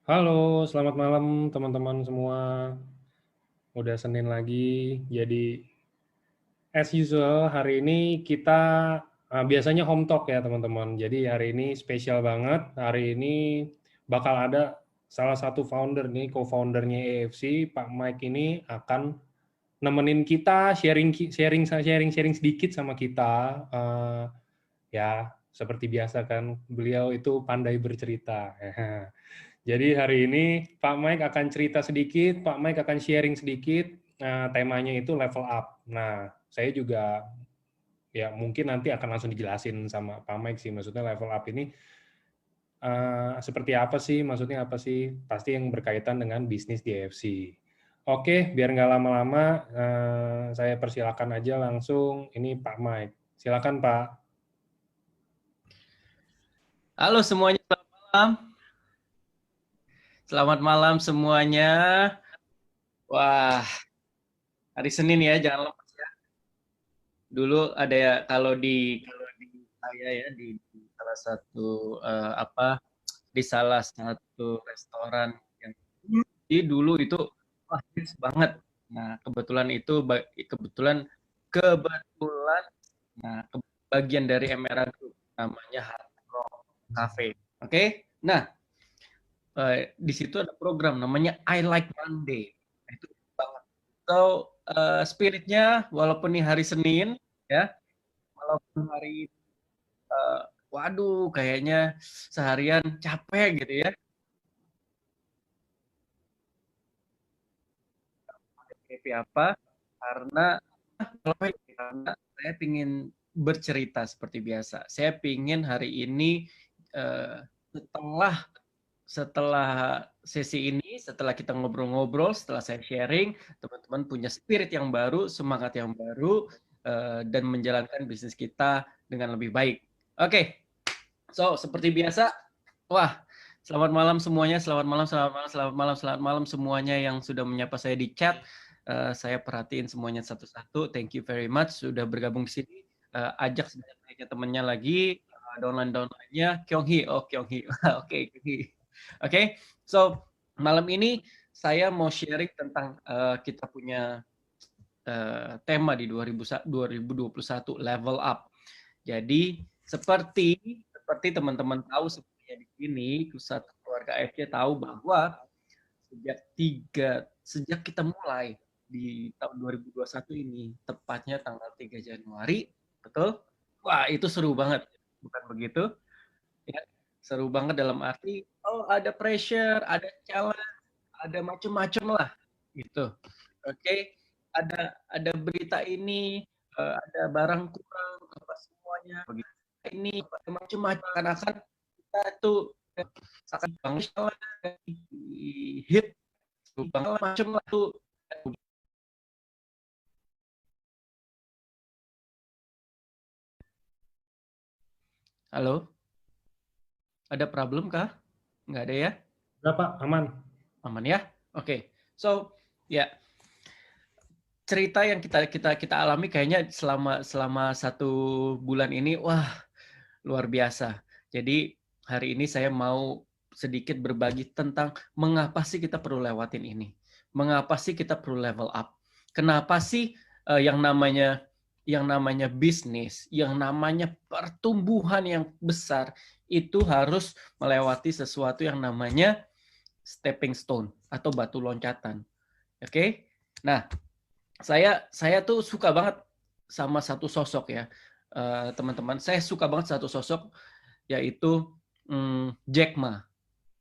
Halo, selamat malam teman-teman semua. Udah Senin lagi. Jadi as usual hari ini kita biasanya home talk ya teman-teman. Jadi hari ini spesial banget. Hari ini bakal ada salah satu founder nih, co-foundernya AFC, Pak Mike ini akan nemenin kita sharing sharing sharing sharing sedikit sama kita. Ya, seperti biasa kan, beliau itu pandai bercerita. Jadi hari ini Pak Mike akan cerita sedikit, Pak Mike akan sharing sedikit, temanya itu level up. Nah, saya juga ya mungkin nanti akan langsung dijelasin sama Pak Mike sih, maksudnya level up ini seperti apa sih, maksudnya apa sih, pasti yang berkaitan dengan bisnis di AFC. Oke, biar nggak lama-lama, saya persilakan aja langsung, ini Pak Mike. Silakan Pak. Halo semuanya, selamat malam. Selamat malam semuanya. Wah, hari Senin ya, jangan lupa. Dulu ada ya kalau di saya ya di salah satu apa di salah satu restoran yang dulu itu wah hits banget. Nah, kebetulan nah bagian dari Emerald Group namanya Hard Rock Cafe. Oke. Nah, di situ ada program namanya I Like Monday. Nah, itu banget. So, spiritnya walaupun ini hari Senin, ya, walaupun hari, uh, waduh, kayaknya seharian capek gitu ya. Happy apa? Karena karena saya ingin bercerita seperti biasa. Saya ingin hari ini setelah setelah sesi ini, setelah kita ngobrol-ngobrol, setelah saya sharing, teman-teman punya spirit yang baru, semangat yang baru, dan menjalankan bisnis kita dengan lebih baik. Oke, so seperti biasa, wah, selamat malam semuanya, selamat malam, selamat malam, selamat malam, selamat malam semuanya yang sudah menyapa saya di chat. Saya perhatiin semuanya satu-satu. Thank you very much sudah bergabung di sini. Ajak sebanyak-banyaknya temannya lagi, downline-downline-nya. Kyonghee, oh Kyonghee, oke, Kyonghee. Oke, so malam ini saya mau sharing tentang kita punya tema di 2021 level up. Jadi seperti teman-teman tahu sebenarnya di sini satu keluarga AFC tahu bahwa sejak kita mulai di tahun 2021 ini, tepatnya tanggal 3 Januari, betul? Wah, itu seru banget. Bukan begitu? Ya, seru banget dalam arti oh ada pressure, ada challenge, ada macam-macam lah gitu. Oke, ada berita ini, ada barang kurang apa semuanya begitu. Ini macam-macam akan kita tuh akan bangun hit macam lah tuh. Halo, ada problem kah? Nggak ada ya? Berapa? Aman? Aman ya? Oke. So, ya, cerita yang kita alami kayaknya selama 1 bulan ini, wah luar biasa. Jadi hari ini saya mau sedikit berbagi tentang mengapa sih kita perlu lewatin ini, mengapa sih kita perlu level up, kenapa sih yang namanya bisnis, yang namanya pertumbuhan yang besar itu harus melewati sesuatu yang namanya stepping stone atau batu loncatan. Oke, nah saya tuh suka banget sama satu sosok ya, teman-teman. Saya suka banget satu sosok yaitu Jack Ma.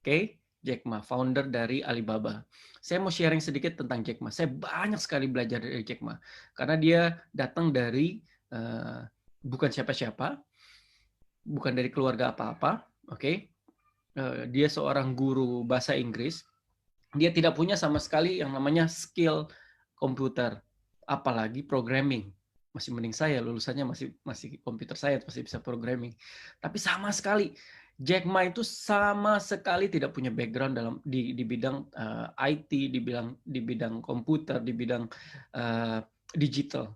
Oke, Jack Ma, founder dari Alibaba. Saya mau sharing sedikit tentang Jack Ma. Saya banyak sekali belajar dari Jack Ma karena dia datang dari bukan siapa-siapa, bukan dari keluarga apa-apa. Oke, dia seorang guru bahasa Inggris. Dia tidak punya sama sekali yang namanya skill komputer, apalagi programming. Masih mending saya lulusannya masih komputer saya masih bisa programming. Tapi sama sekali Jack Ma itu sama sekali tidak punya background di bidang IT, di bidang komputer, di bidang digital.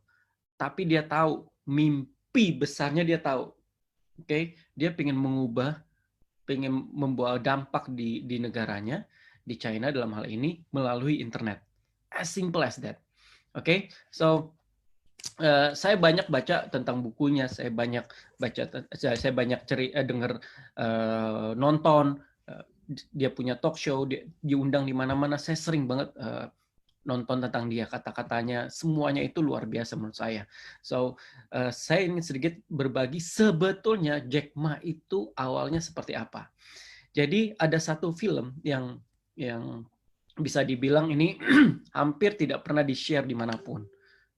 Tapi dia tahu mimpi besarnya dia tahu. Oke, dia ingin mengubah pengen membawa dampak di negaranya, di China dalam hal ini melalui internet. As simple as that. Oke, so saya banyak baca tentang bukunya, saya banyak dengar, nonton, dia punya talk show, dia diundang di mana-mana. Saya sering banget nonton tentang dia, kata-katanya, semuanya itu luar biasa menurut saya. So, saya ingin sedikit berbagi sebetulnya Jack Ma itu awalnya seperti apa. Jadi ada satu film yang bisa dibilang ini hampir tidak pernah di-share dimanapun.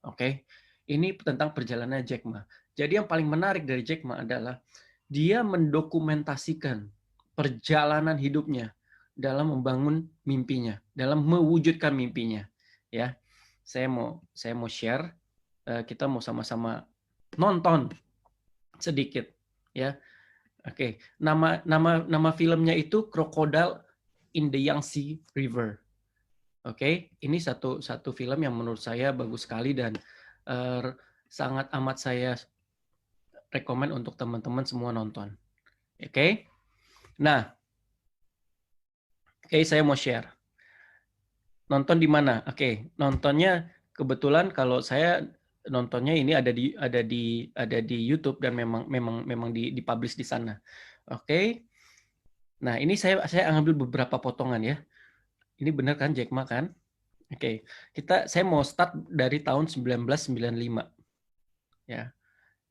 Oke, ini tentang perjalanan Jack Ma. Jadi yang paling menarik dari Jack Ma adalah dia mendokumentasikan perjalanan hidupnya dalam membangun mimpinya, dalam mewujudkan mimpinya. Ya, saya mau share, kita mau sama-sama nonton sedikit, ya. Oke, nama filmnya itu Crocodile in the Yangtze River. Oke, ini satu film yang menurut saya bagus sekali dan sangat amat saya rekomen untuk teman-teman semua nonton. Oke, nah, saya mau share. Nonton di mana? Oke, nontonnya kebetulan kalau saya nontonnya ini ada di YouTube dan memang dipublish di sana. Oke. Nah, ini saya ambil beberapa potongan ya. Ini benar kan Jack Ma kan? Oke. Saya mau start dari tahun 1995. Ya.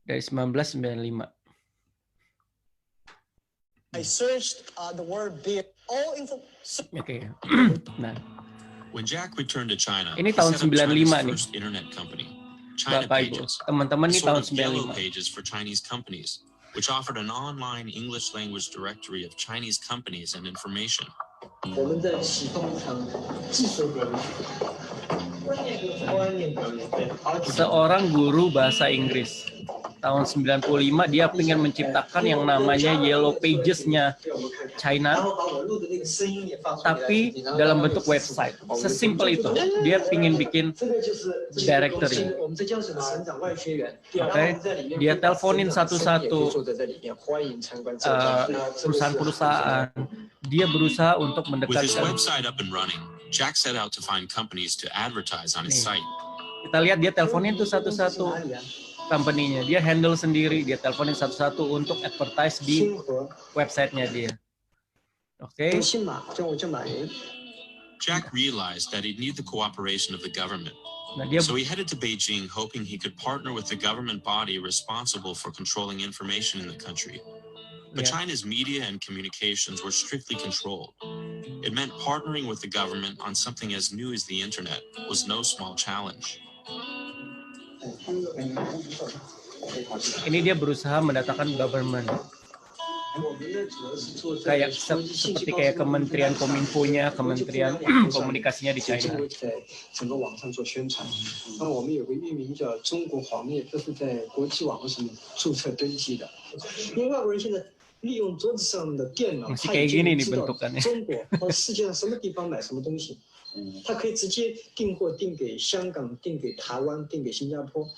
Dari 1995. I searched the word beer. All info. Oke. Nah, when Jack returned to China, ini tahun 95 nih. first internet company, China Bapak Ibu, Pages, teman-teman ini tahun yellow 95. pages for Chinese companies, which offered an online English language directory of Chinese companies and information. Seorang guru bahasa Inggris tahun 95 dia ingin menciptakan yang namanya Yellow Pages-nya China, tapi dalam bentuk website. Sesimpel itu. Dia ingin bikin directory. Oke, dia teleponin satu-satu perusahaan-perusahaan. Dia berusaha untuk With his mendekatkan. website up and running, Jack set out to find companies to advertise on his site. Kita lihat dia teleponin tuh satu-satu company-nya. Dia handle sendiri, dia teleponin satu-satu untuk advertise di website-nya dia. Oke. Jack realized that he'd need the cooperation of the government. Nah, dia So he headed to Beijing hoping he could partner with the government body responsible for controlling information in the country. But China's media and communications were strictly controlled. It meant partnering with the government on something as new as the internet was no small challenge. Ini dia berusaha mendatangkan government. Kayak seperti kayak Kementerian Kominfo-nya, Kementerian Komunikasinya di China. Masih kayak gini nih bentukannya. 他可以直接订货订给香港、订给台湾、订给新加坡，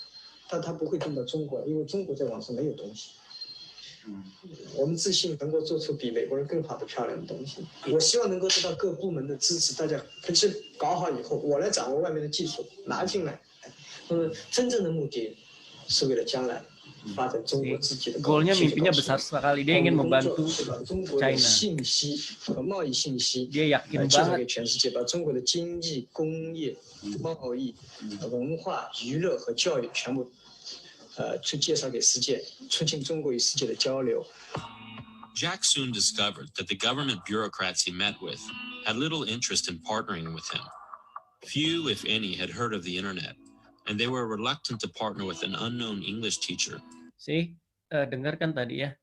但他不会订到中国，因为中国在网上没有东西。我们自信能够做出比美国人更好的漂亮的东西。我希望能够得到各部门的支持，大家可是搞好以后，我来掌握外面的技术拿进来。真正的目的是为了将来。 Goalnya, mimpinya besar sekali. Dia ingin membantu China. Dia yakin banget. Jack soon discovered that the government bureaucrats he met with had little interest in partnering with him. Few, if any, had heard of the internet. And they were reluctant to partner with an unknown English teacher. See, dengarkan tadi ya,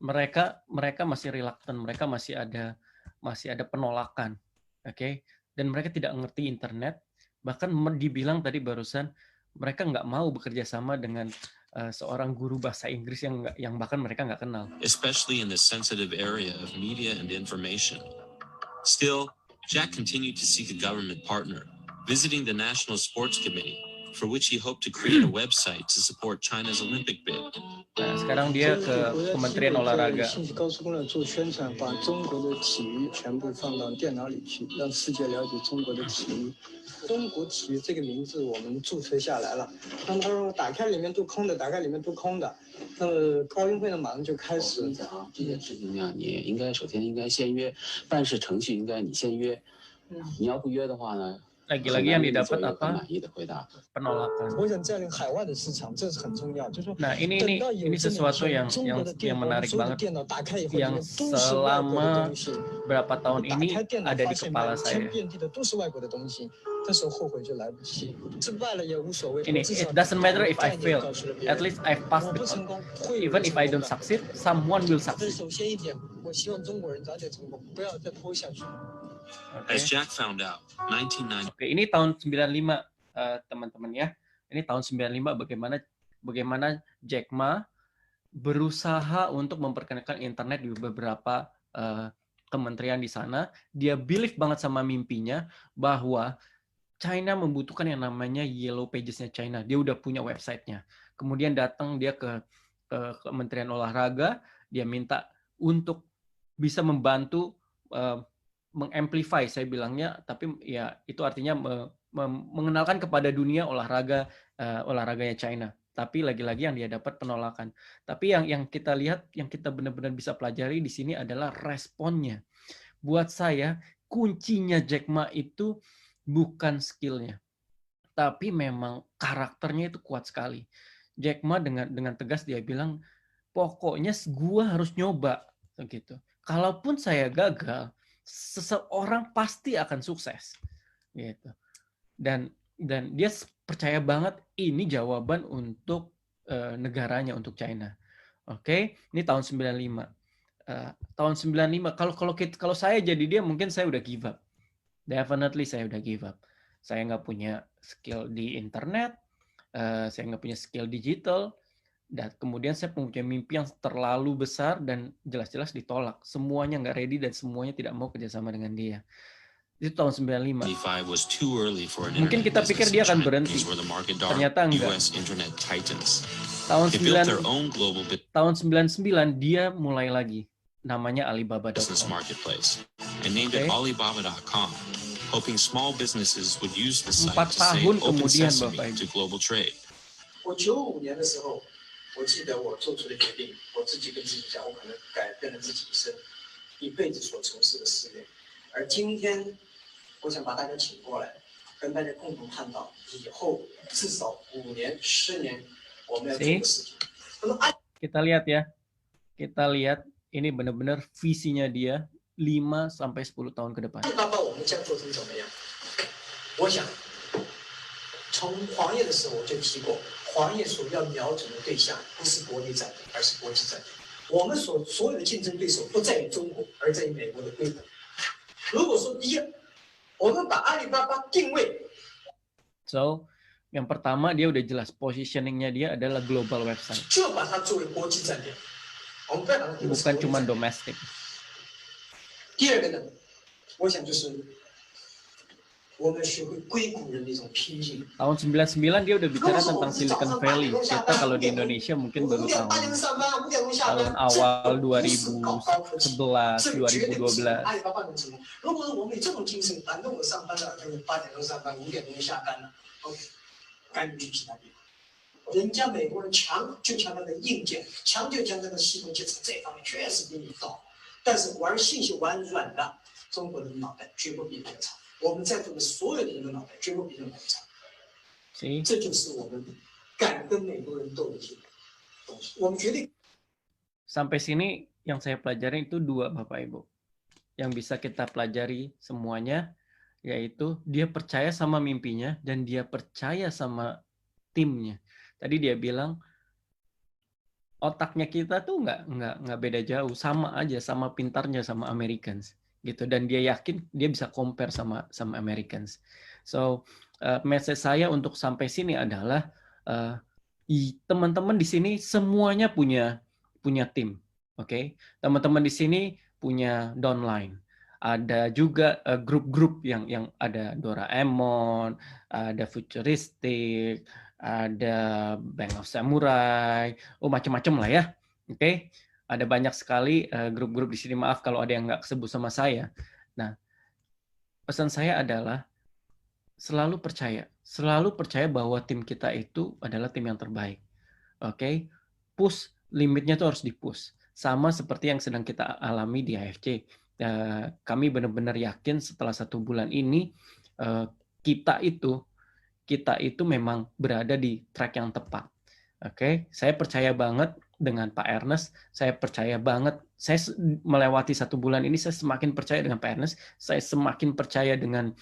mereka masih reluctant, mereka masih ada penolakan, oke? Dan mereka tidak ngerti internet, bahkan dibilang tadi barusan mereka nggak mau bekerja sama dengan seorang guru bahasa Inggris yang bahkan mereka nggak kenal. Especially in the sensitive area of media and information. Still, Jack continued to seek a government partner, visiting the National Sports Committee, for which he hoped to create a website to support China's Olympic bid. Nah, sekarang dia ke Kementerian Olahraga. 信息高速公路做宣传，把中国的体育全部放到电脑里去，让世界了解中国的体育。中国体育这个名字我们注册下来了。那么他说打开里面都空的，打开里面都空的。那么奥运会呢，马上就开始。这件事情呢，你应该首先应该先约，办事程序应该你先约。你要不约的话呢？ Lagi-lagi yang didapat apa? Penolakan. Nah, ini sesuatu yang menarik banget, yang selama berapa tahun ini ada di kepala saya. Ini, it doesn't matter if I fail, at least I've passed the test. Even if I don't succeed, someone will succeed. As Jack found out, 1990. Oke, ini tahun 95, teman-teman ya. Ini tahun 95 bagaimana Jack Ma berusaha untuk memperkenalkan internet di beberapa kementerian di sana. Dia believe banget sama mimpinya bahwa China membutuhkan yang namanya Yellow Pages-nya China. Dia udah punya website-nya. Kemudian datang dia ke Kementerian Olahraga, dia minta untuk bisa membantu mengamplify, saya bilangnya, tapi ya itu artinya mengenalkan kepada dunia olahraganya China. Tapi lagi-lagi yang dia dapat penolakan. Tapi yang kita lihat, yang kita benar-benar bisa pelajari di sini adalah responnya. Buat saya, kuncinya Jack Ma itu bukan skillnya, tapi memang karakternya itu kuat sekali. Jack Ma dengan tegas dia bilang, pokoknya gua harus nyoba, gitu. Kalaupun saya gagal, seseorang pasti akan sukses, gitu. Dan dia percaya banget ini jawaban untuk negaranya, untuk China. Oke, ini tahun 95. Tahun 95, kalau saya jadi dia, mungkin saya udah give up. Definitely saya udah give up. Saya nggak punya skill di internet, saya nggak punya skill digital, dan kemudian saya punya mimpi yang terlalu besar dan jelas-jelas ditolak. Semuanya nggak ready dan semuanya tidak mau kerjasama dengan dia. Itu tahun 95. Mungkin kita pikir dia akan berhenti. Ternyata enggak. Tahun 99 dia mulai lagi. Namanya Alibaba.com. Hoping small businesses would use the site 4 to say tahun open kemudian, sesame Bapak Ibu. to global trade. 我95年的时候，我记得我做出的决定，我自己跟自己讲，我可能改变了自己一辈子所从事的事业。而今天，我想把大家请过来，跟大家共同探讨以后至少5年、10年我们要做的事情。Kita lihat ya, ini benar-benar visinya dia 5 sampai 10 tahun ke depan. 我们将做成怎么样？我想，从黄页的时候我就提过。 黄页所要瞄准的对象不是国内战略，而是国际战略。我们所有的竞争对手不在于中国，而在于美国的规模。如果说第一，我们把阿里巴巴定位。So, yang pertama dia udah jelas positioningnya dia adalah global website. 就把它作为国际战略，我们不要把它定为 bukan cuma domestik. 第二个呢，我想就是。 Tahun 99 dia udah bicara tentang Silicon Valley. Kita kalau di Indonesia mungkin baru tahun awal 2011, 2012. See? Sampai sini yang saya pelajari itu 2, Bapak Ibu. Yang bisa kita pelajari semuanya, yaitu dia percaya sama mimpinya dan dia percaya sama timnya. Tadi dia bilang otaknya kita tuh nggak beda jauh, sama aja, sama pintarnya sama Americans. Gitu, dan dia yakin dia bisa compare sama Americans. So message saya untuk sampai sini adalah teman-teman di sini semuanya punya tim, oke? Teman-teman di sini punya downline. ada juga grup-grup yang ada Doraemon, ada Futuristic, ada Band of Samurai, macam-macam lah ya. Oke, ada banyak sekali grup-grup di sini. Maaf kalau ada yang nggak kesebut sama saya. Nah, pesan saya adalah selalu percaya bahwa tim kita itu adalah tim yang terbaik. Oke, push limitnya tuh harus di-push. Sama seperti yang sedang kita alami di AFC. Kami benar-benar yakin setelah 1 bulan ini kita itu memang berada di track yang tepat. Oke, saya percaya banget dengan Pak Ernest. Saya percaya banget. Saya melewati 1 bulan ini, saya semakin percaya dengan Pak Ernest. Saya semakin percaya dengan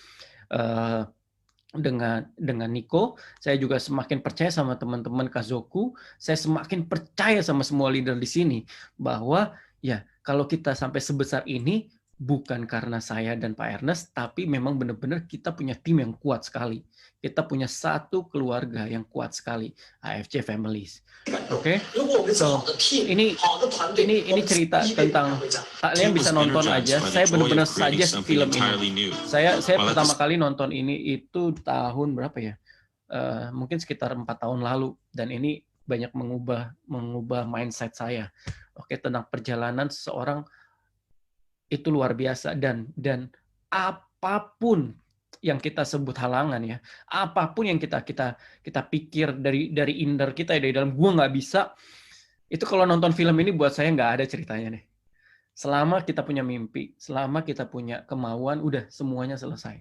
Nico. Saya juga semakin percaya sama teman-teman Kazoku. Saya semakin percaya sama semua leader di sini bahwa ya kalau kita sampai sebesar ini bukan karena saya dan Pak Ernest, tapi memang benar-benar kita punya tim yang kuat sekali. Kita punya satu keluarga yang kuat sekali, AFC Families. Oke, so ini cerita tentang kalian bisa nonton aja. Saya benar-benar saja film ini. Saya pertama kali nonton ini itu tahun berapa ya? Mungkin sekitar 4 tahun lalu, dan ini banyak mengubah mindset saya. Oke, tentang perjalanan seseorang itu luar biasa, dan apapun yang kita sebut halangan ya, apapun yang kita pikir dari inner kita, dari dalam gua nggak bisa, itu kalau nonton film ini buat saya nggak ada ceritanya nih. Selama kita punya mimpi, selama kita punya kemauan, udah semuanya selesai.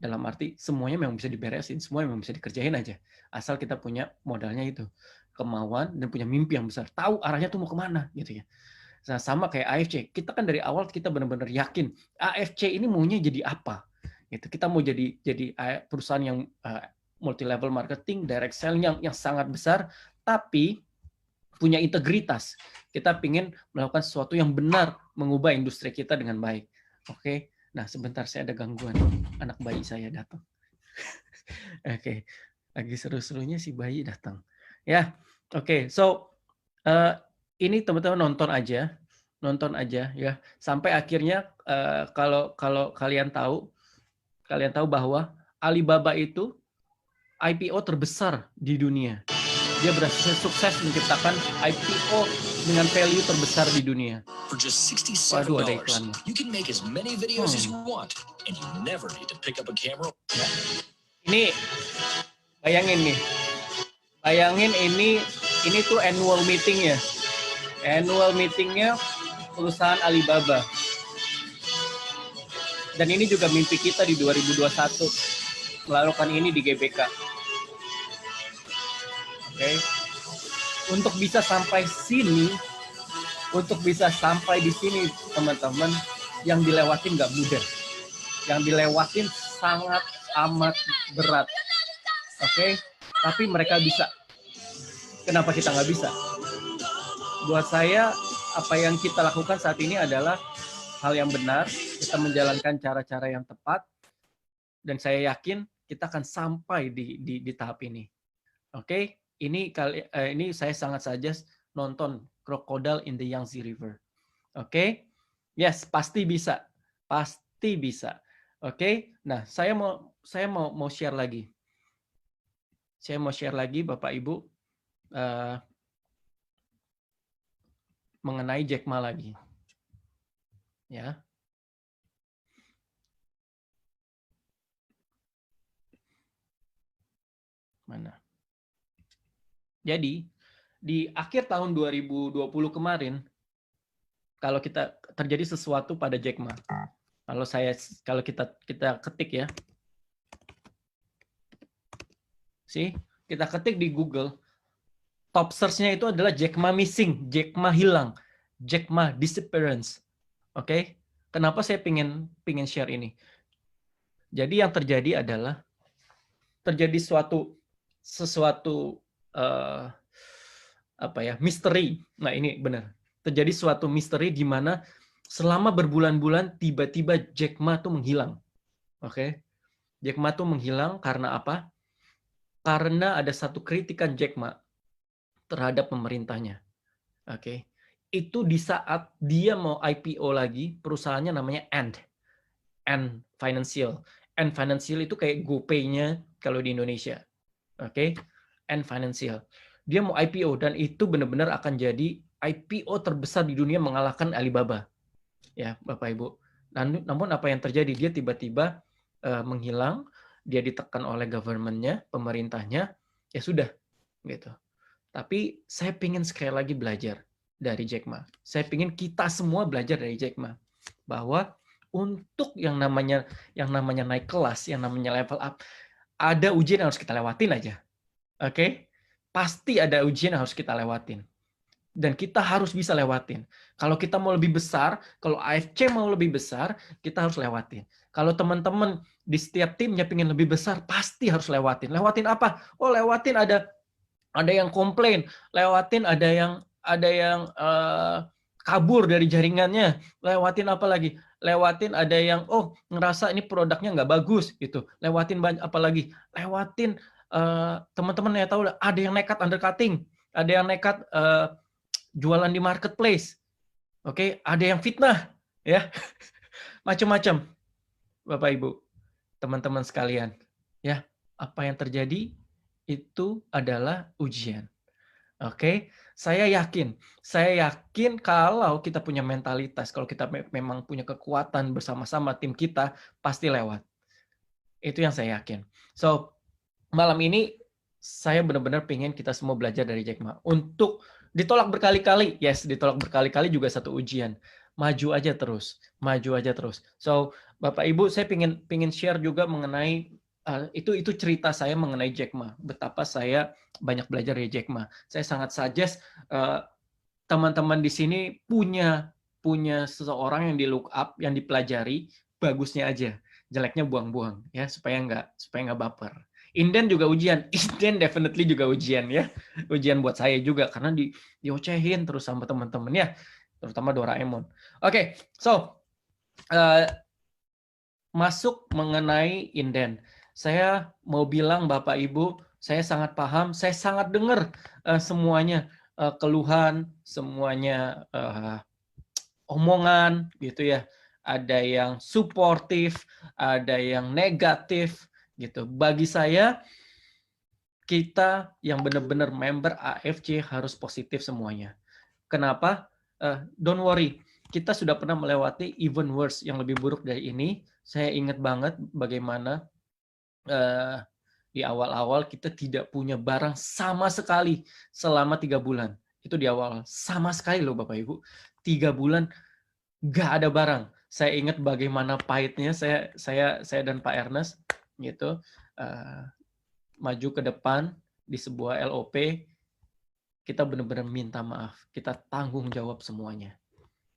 Dalam arti semuanya memang bisa diberesin, semuanya memang bisa dikerjain aja, asal kita punya modalnya itu, kemauan dan punya mimpi yang besar, tahu arahnya tuh mau kemana gitu ya. Nah, sama kayak AFC, kita kan dari awal kita benar-benar yakin AFC ini maunya jadi apa. Gitu. Kita mau jadi perusahaan yang multi level marketing, direct selling yang sangat besar, tapi punya integritas. Kita ingin melakukan sesuatu yang benar, mengubah industri kita dengan baik. Oke. Nah, sebentar, saya ada gangguan. Anak bayi saya datang. Oke. Lagi seru-serunya si bayi datang. Ya. Oke. So ini teman-teman nonton aja ya, sampai akhirnya kalau kalian tahu bahwa Alibaba itu IPO terbesar di dunia. Dia berhasil sukses menciptakan IPO dengan value terbesar di dunia. Waduh, ada iklannya. Ya. Ini bayangin ini tuh annual meeting ya. Annual meetingnya perusahaan Alibaba. Dan ini juga mimpi kita di 2021, melakukan ini di GBK. Oke. Untuk bisa sampai di sini, teman-teman, yang dilewatin nggak mudah. Yang dilewatin sangat amat berat. Oke. Tapi mereka bisa. Kenapa kita nggak bisa? Buat saya, apa yang kita lakukan saat ini adalah hal yang benar, kita menjalankan cara-cara yang tepat, dan saya yakin kita akan sampai di tahap ini. Oke, ini saya sangat saja nonton Crocodile in the Yangtze River. Oke, yes, pasti bisa. Oke, nah saya mau share lagi. Saya mau share lagi, Bapak Ibu, mengenai Jack Ma lagi. Ya. Mana? Jadi, di akhir tahun 2020 kemarin, kalau kita terjadi sesuatu pada Jack Ma. Kalau kita ketik ya. Kita ketik di Google, top search-nya itu adalah Jack Ma missing, Jack Ma hilang, Jack Ma disappearance. Oke, kenapa saya pingin share ini? Jadi yang terjadi adalah sesuatu misteri. Nah, ini benar. Terjadi suatu misteri di mana selama berbulan-bulan tiba-tiba Jack Ma tuh menghilang. Oke. Jack Ma tuh menghilang karena apa? Karena ada satu kritikan Jack Ma terhadap pemerintahnya. Oke. Itu di saat dia mau IPO lagi, perusahaannya namanya Ant. Ant Financial. Ant Financial itu kayak GoPay-nya kalau di Indonesia. Oke, Ant Financial. Dia mau IPO dan itu benar-benar akan jadi IPO terbesar di dunia mengalahkan Alibaba. Ya, Bapak Ibu. Namun apa yang terjadi? Dia tiba-tiba menghilang, dia ditekan oleh government-nya, pemerintahnya, ya sudah gitu. Tapi saya ingin sekali lagi belajar dari Jack Ma. Saya ingin kita semua belajar dari Jack Ma bahwa untuk yang namanya naik kelas, yang namanya level up, ada ujian yang harus kita lewatin aja. Oke? Pasti ada ujian yang harus kita lewatin. Dan kita harus bisa lewatin. Kalau kita mau lebih besar, kalau AFC mau lebih besar, kita harus lewatin. Kalau teman-teman di setiap timnya pengen lebih besar, pasti harus lewatin. Lewatin apa? Oh, lewatin ada yang komplain, lewatin ada yang kabur dari jaringannya, lewatin apa lagi? Lewatin ada yang ngerasa ini produknya nggak bagus gitu. Lewatin apa lagi? Lewatin teman-teman ya tahu ada yang nekat undercutting, ada yang nekat jualan di marketplace. Oke, ada yang fitnah ya. Macam-macam. Bapak Ibu, teman-teman sekalian, ya, apa yang terjadi itu adalah ujian. Oke, saya yakin kalau kita punya mentalitas, kalau kita memang punya kekuatan bersama-sama tim kita, pasti lewat. Itu yang saya yakin. So, malam ini saya benar-benar pengen kita semua belajar dari Jack Ma. Untuk ditolak berkali-kali, yes, ditolak berkali-kali juga satu ujian. Maju aja terus. So, Bapak Ibu, saya pengen share juga mengenai itu cerita saya mengenai Jack Ma. Betapa saya banyak belajar dari Jack Ma. Saya sangat suggest teman-teman di sini punya seseorang yang di look up, yang dipelajari, bagusnya aja, jeleknya buang-buang ya, supaya nggak baper. Inden juga ujian, Inden definitely juga ujian ya, ujian buat saya juga karena diocehin terus sama teman-teman ya, terutama Doraemon. Oke, so masuk mengenai Inden. Saya mau bilang Bapak Ibu, saya sangat paham, saya sangat dengar semuanya, keluhan, semuanya omongan gitu ya. Ada yang suportif, ada yang negatif gitu. Bagi saya, kita yang benar-benar member AFC harus positif semuanya. Kenapa? Don't worry, kita sudah pernah melewati even worse yang lebih buruk dari ini. Saya ingat banget bagaimana di awal-awal kita tidak punya barang sama sekali selama 3 bulan. Itu di awal, sama sekali loh Bapak Ibu. 3 bulan nggak ada barang. Saya ingat bagaimana pahitnya saya dan Pak Ernest gitu maju ke depan di sebuah LOP. Kita benar-benar minta maaf, kita tanggung jawab semuanya.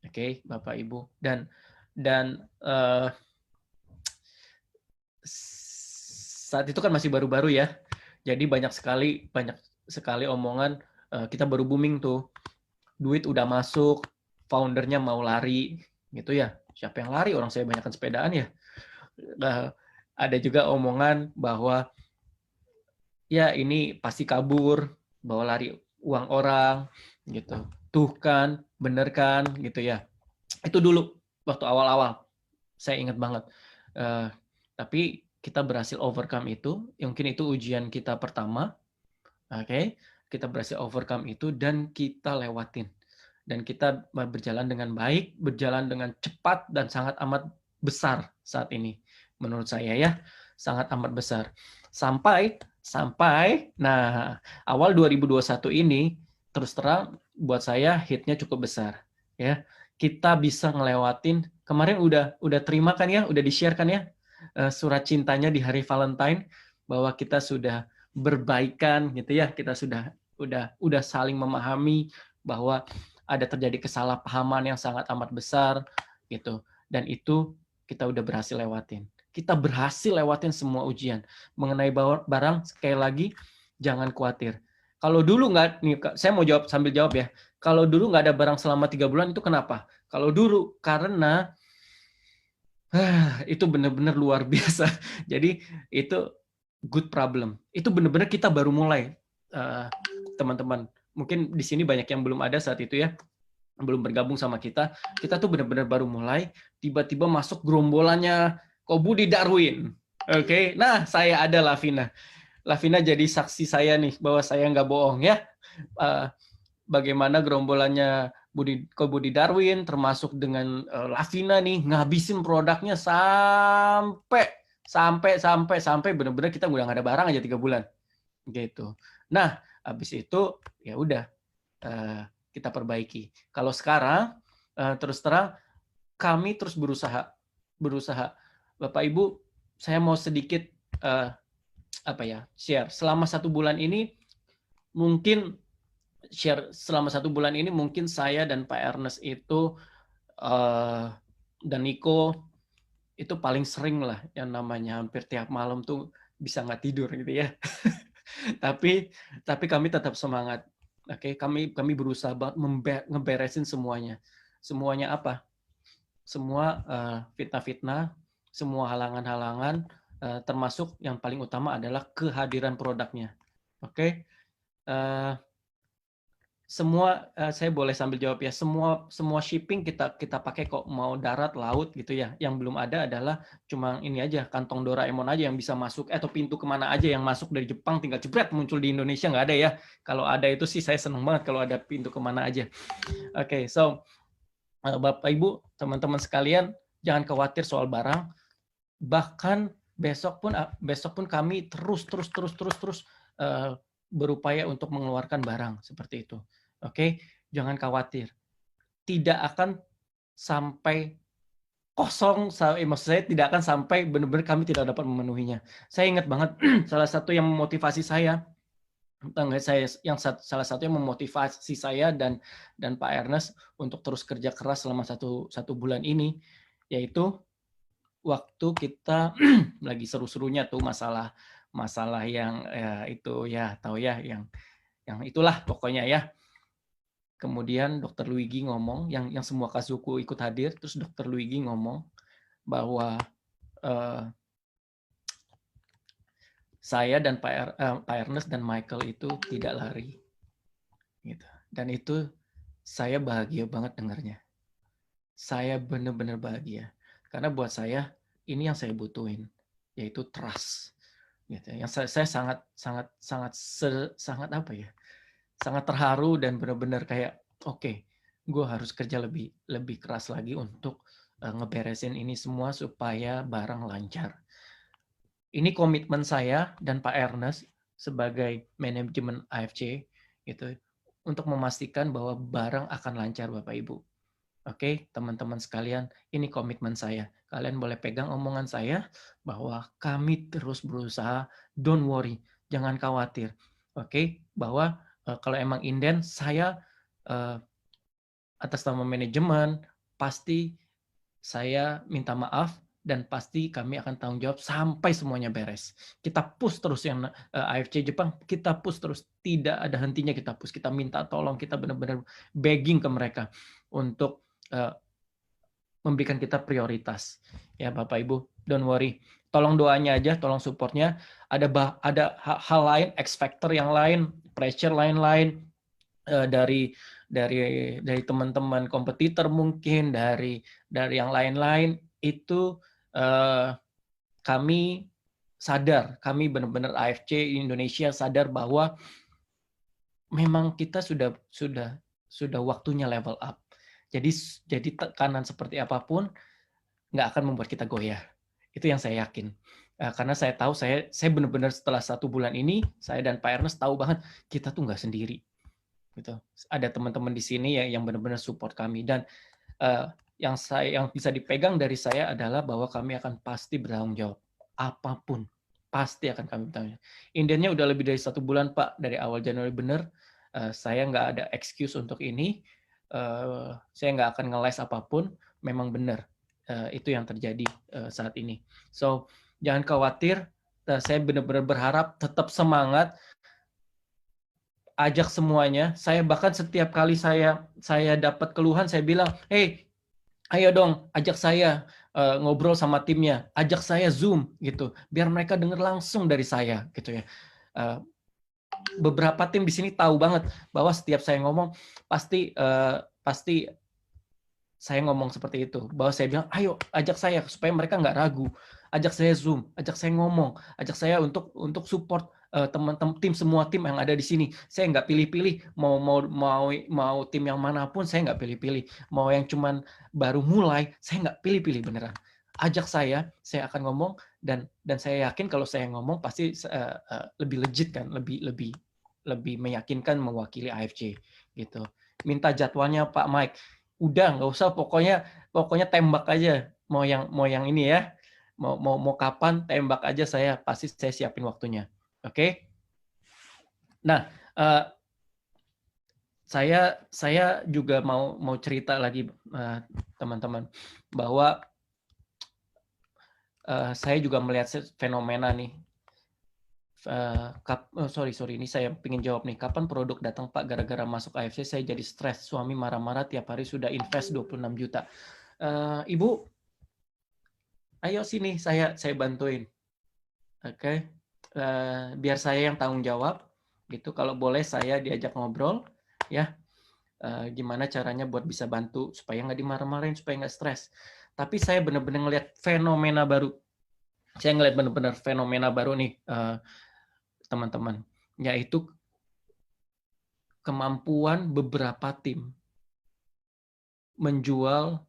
Oke, Bapak Ibu, dan saat itu kan masih baru-baru ya, jadi banyak sekali omongan kita baru booming tuh, duit udah masuk, foundernya mau lari gitu ya, siapa yang lari, orang saya banyakkan sepedaan ya. Ada juga omongan bahwa ya ini pasti kabur, bawa lari uang orang gitu, tuh kan, bener kan gitu ya. Itu dulu waktu awal-awal saya ingat banget, tapi kita berhasil overcome itu. Mungkin itu ujian kita pertama. Oke, kita berhasil overcome itu dan kita lewatin. Dan kita berjalan dengan baik, berjalan dengan cepat dan sangat amat besar saat ini. Menurut saya ya, sangat amat besar. Sampai nah, awal 2021 ini terus terang buat saya hitnya cukup besar ya. Kita bisa ngelewatin, kemarin udah terima kan ya, udah di-share kan ya surat cintanya di hari Valentine, bahwa kita sudah berbaikan gitu ya, kita udah saling memahami bahwa ada terjadi kesalahpahaman yang sangat amat besar gitu, dan itu kita udah berhasil lewatin. Kita berhasil lewatin semua ujian. Mengenai barang, sekali lagi jangan khawatir. Kalau dulu nggak, nih saya mau jawab sambil jawab ya. Kalau dulu nggak ada barang selama 3 bulan itu kenapa? Kalau dulu karena itu benar-benar luar biasa. Jadi itu good problem. Itu benar-benar kita baru mulai, teman-teman. Mungkin di sini banyak yang belum ada saat itu ya. belum bergabung sama kita tuh benar-benar baru mulai, tiba-tiba masuk gerombolannya Ko Budi Darwin. Oke, nah saya ada Lavina jadi saksi saya nih bahwa saya nggak bohong ya. Bagaimana gerombolannya Ko Budi Darwin termasuk dengan Lavina nih ngabisin produknya sampai benar-benar kita udah nggak ada barang aja 3 bulan gitu. Nah, habis itu ya udah kita perbaiki. Kalau sekarang terus terang kami terus berusaha. Bapak Ibu, saya mau sedikit share. Selama 1 bulan ini mungkin saya dan Pak Ernest itu dan Niko itu paling sering lah yang namanya hampir tiap malam tuh bisa nggak tidur gitu ya. tapi kami tetap semangat. Oke, kami berusaha banget ngeberesin semuanya. Semuanya apa? Semua fitnah-fitnah, semua halangan-halangan, termasuk yang paling utama adalah kehadiran produknya. Oke, semua saya boleh sambil jawab ya. Semua shipping kita pakai kok, mau darat, laut gitu ya. Yang belum ada adalah cuma ini aja, kantong Doraemon aja yang bisa masuk, atau pintu kemana aja yang masuk dari Jepang tinggal jebret muncul di Indonesia, nggak ada ya. Kalau ada itu sih saya seneng banget kalau ada pintu kemana aja. Oke, so Bapak Ibu, teman-teman sekalian, jangan khawatir soal barang. Bahkan besok pun kami terus berupaya untuk mengeluarkan barang seperti itu. Oke, jangan khawatir. Tidak akan sampai kosong, maksud saya tidak akan sampai benar-benar kami tidak dapat memenuhinya. Saya ingat banget salah satu yang memotivasi saya dan Pak Ernest untuk terus kerja keras selama satu bulan ini, yaitu waktu kita lagi seru-serunya tuh masalah yang itu ya tahu ya yang itulah pokoknya ya. Kemudian Dr. Luigi ngomong, yang semua Kazuku ikut hadir, terus Dr. Luigi ngomong bahwa saya dan Pak Ernest dan Michael itu tidak lari, gitu. Dan itu saya bahagia banget dengarnya. Saya benar-benar bahagia karena buat saya ini yang saya butuhin, yaitu trust. Gitu. Yang saya sangat apa ya? Sangat terharu dan benar-benar kayak oke, gue harus kerja lebih keras lagi untuk ngeberesin ini semua supaya barang lancar. Ini komitmen saya dan Pak Ernest sebagai manajemen AFC gitu untuk memastikan bahwa barang akan lancar Bapak Ibu. Oke, teman-teman sekalian, ini komitmen saya. Kalian boleh pegang omongan saya bahwa kami terus berusaha, don't worry, jangan khawatir. Oke, bahwa kalau emang inden, saya atas nama manajemen, pasti saya minta maaf dan pasti kami akan tanggung jawab sampai semuanya beres. Kita push terus yang AFC Jepang, kita push terus. Tidak ada hentinya kita push. Kita minta tolong, kita benar-benar begging ke mereka untuk memberikan kita prioritas. Ya Bapak Ibu, don't worry. Tolong doanya aja, tolong supportnya. Ada hal lain, X factor yang lain, pressure lain-lain dari teman-teman kompetitor mungkin, dari yang lain-lain itu kami sadar, kami benar-benar AFC Indonesia sadar bahwa memang kita sudah waktunya level up. Jadi tekanan seperti apapun nggak akan membuat kita goyah. Itu yang saya yakin. Karena saya tahu, saya benar-benar setelah 1 bulan ini, saya dan Pak Ernest tahu banget kita tuh nggak sendiri. Gitu. Ada teman-teman di sini yang benar-benar support kami, dan yang bisa dipegang dari saya adalah bahwa kami akan pasti bertanggung jawab. Apapun pasti akan kami bertanggung jawab. Indennya udah lebih dari 1 bulan Pak, dari awal Januari benar. Saya nggak ada excuse untuk ini. Saya nggak akan ngeles apapun, memang benar itu yang terjadi saat ini. So jangan khawatir, saya benar-benar berharap tetap semangat, ajak semuanya. Saya bahkan setiap kali saya dapat keluhan, saya bilang, hey, ayo dong ajak saya ngobrol sama timnya, ajak saya Zoom gitu, biar mereka dengar langsung dari saya gitu ya. Beberapa tim di sini tahu banget bahwa setiap saya ngomong pasti pasti saya ngomong seperti itu, bahwa saya bilang, ayo ajak saya supaya mereka nggak ragu, ajak saya Zoom, ajak saya ngomong, ajak saya untuk support teman-teman semua tim yang ada di sini. Saya nggak pilih-pilih mau tim yang manapun, saya nggak pilih-pilih. Mau yang cuman baru mulai, saya nggak pilih-pilih beneran. Ajak saya akan ngomong dan saya yakin kalau saya ngomong pasti lebih legit kan, lebih meyakinkan mewakili AFC gitu. Minta jadwalnya Pak Mike. Udah nggak usah, pokoknya tembak aja, mau yang ini ya, mau kapan tembak aja, saya pasti saya siapin waktunya. Oke? Nah, saya juga mau cerita lagi teman-teman, bahwa saya juga melihat fenomena nih. Sorry, ini saya pengen jawab nih. Kapan produk datang Pak? Gara-gara masuk AFC saya jadi stres. Suami marah-marah tiap hari, sudah invest 26 juta. Ibu, ayo sini, saya bantuin. Oke. Biar saya yang tanggung jawab gitu. Kalau boleh saya diajak ngobrol ya. Gimana caranya buat bisa bantu supaya nggak dimarah-marahin, supaya nggak stres. Tapi saya benar-benar ngelihat fenomena baru. Saya ngelihat benar-benar fenomena baru nih, teman-teman, yaitu kemampuan beberapa tim menjual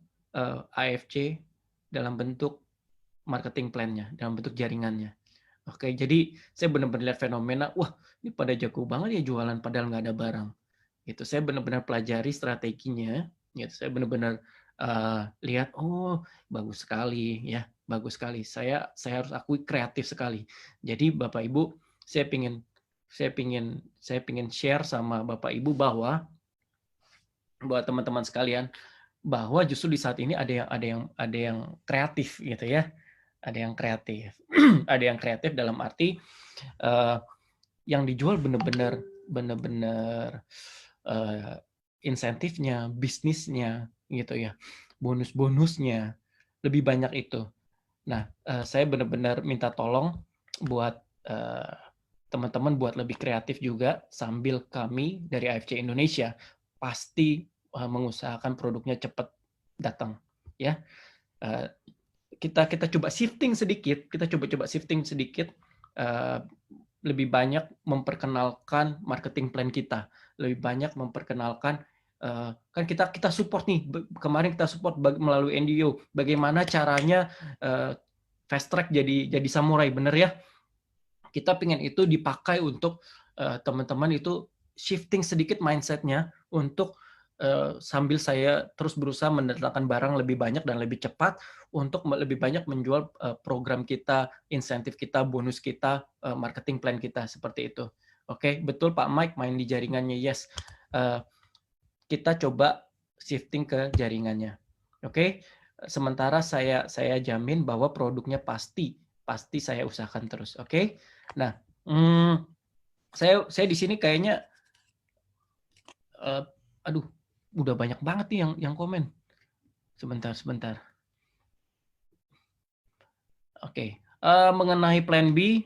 AFC dalam bentuk marketing plan-nya, dalam bentuk jaringannya. Oke, jadi saya benar-benar lihat fenomena, wah ini pada jago banget ya jualan padahal nggak ada barang. Gitu, saya benar-benar pelajari strateginya. Gitu, saya benar-benar lihat, oh bagus sekali ya, bagus sekali. Saya harus akui kreatif sekali. Jadi Bapak Ibu, saya pingin share sama Bapak Ibu bahwa buat teman-teman sekalian, bahwa justru di saat ini ada yang kreatif gitu ya, ada yang kreatif, ada yang kreatif dalam arti yang dijual benar-benar insentifnya, bisnisnya gitu ya, bonus-bonusnya lebih banyak itu. Nah, saya benar-benar minta tolong buat teman-teman buat lebih kreatif juga, sambil kami dari AFC Indonesia pasti mengusahakan produknya cepat datang ya. Kita coba shifting sedikit, lebih banyak memperkenalkan marketing plan kita, lebih banyak memperkenalkan kan kita support nih, kemarin kita support melalui NDO, bagaimana caranya fast track jadi samurai, bener ya. Kita pengen itu dipakai untuk teman-teman itu shifting sedikit mindsetnya untuk sambil saya terus berusaha mendatangkan barang lebih banyak dan lebih cepat untuk lebih banyak menjual program kita, insentif kita, bonus kita, marketing plan kita, seperti itu. Oke, betul Pak Mike, main di jaringannya, yes. Kita coba shifting ke jaringannya. Oke, sementara saya jamin bahwa produknya pasti saya usahakan terus. Oke, nah saya di sini kayaknya aduh, udah banyak banget nih yang komen. Sebentar. Oke. Mengenai plan B,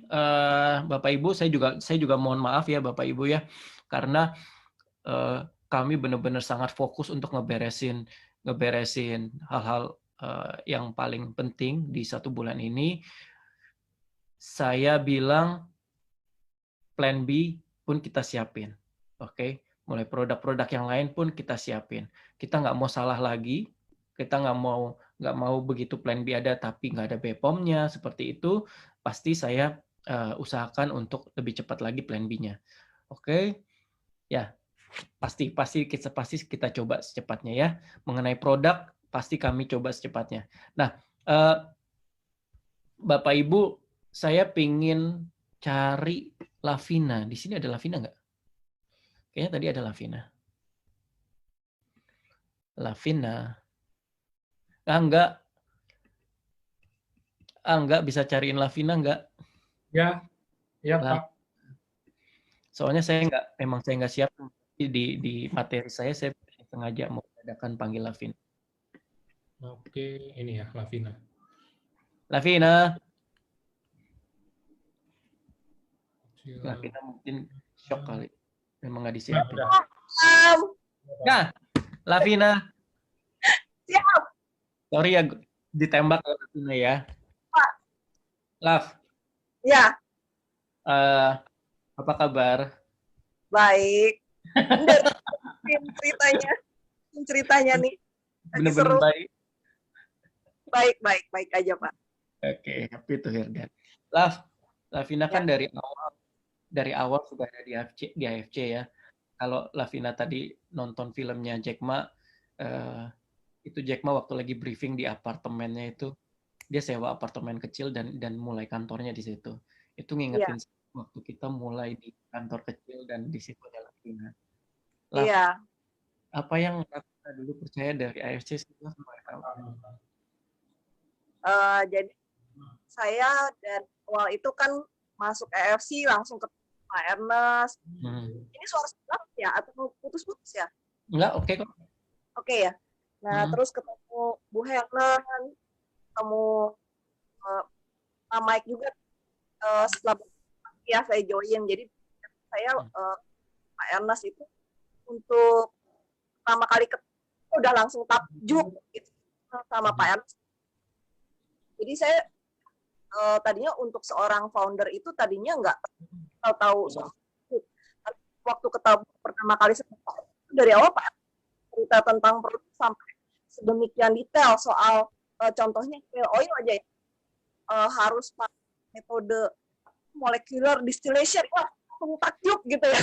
Bapak Ibu, saya juga mohon maaf ya Bapak Ibu ya, karena kami benar-benar sangat fokus untuk ngeberesin hal-hal yang paling penting di 1 bulan ini. Saya bilang plan B pun kita siapin. Oke. Mulai produk-produk yang lain pun kita siapin. Kita nggak mau salah lagi, kita nggak mau begitu plan B ada tapi nggak ada BPOM-nya, seperti itu, pasti saya usahakan untuk lebih cepat lagi plan B-nya. Oke, ya pasti kita coba secepatnya ya. Mengenai produk pasti kami coba secepatnya. Nah, Bapak Ibu, saya pingin cari Lavina. Di sini ada Lavina nggak? Kayaknya tadi ada Lavina. Enggak bisa cariin Lavina enggak? Ya Pak. Soalnya saya nggak siap di materi saya sengaja mau adakan panggil Lavina. Oke, ini ya Lavina. Lavina mungkin shock kali. Memang nggak disiapin. Nah, Lavina. Siap. Sorry ya ditembak Lavina ya. Pak. Lav. Ya. Apa kabar? Baik. ceritanya nih. Bener-bener baik. Baik aja, Pak. Oke, happy to hear that. Lavina kan dari awal sudah ada di AFC ya. Kalau Lavina tadi nonton filmnya Jack Ma, itu Jack Ma waktu lagi briefing di apartemennya itu, dia sewa apartemen kecil dan mulai kantornya di situ. Itu ngingetin waktu kita mulai di kantor kecil dan di situ ada Lavina. Iya. Apa yang Lavina dulu percaya dari AFC? Jadi saya dan awal itu kan masuk AFC langsung ke Pak Ernest. Ini suara sebelah ya atau putus-putus ya? Enggak, oke kok. Oke ya. Nah, terus ketemu Bu Helen, ketemu Pak Mike juga setelah ya saya join. Jadi saya Pak Ernest itu untuk pertama kali ketemu udah langsung takjub gitu sama Pak Ernest. Jadi saya tadinya untuk seorang founder itu tadinya nggak tahu soal itu. Waktu ketemu pertama kali dari awal Pak cerita tentang produk sampai sedemikian detail soal contohnya oil aja ya, harus pakai metode molecular distillation. Wah, takjub gitu ya.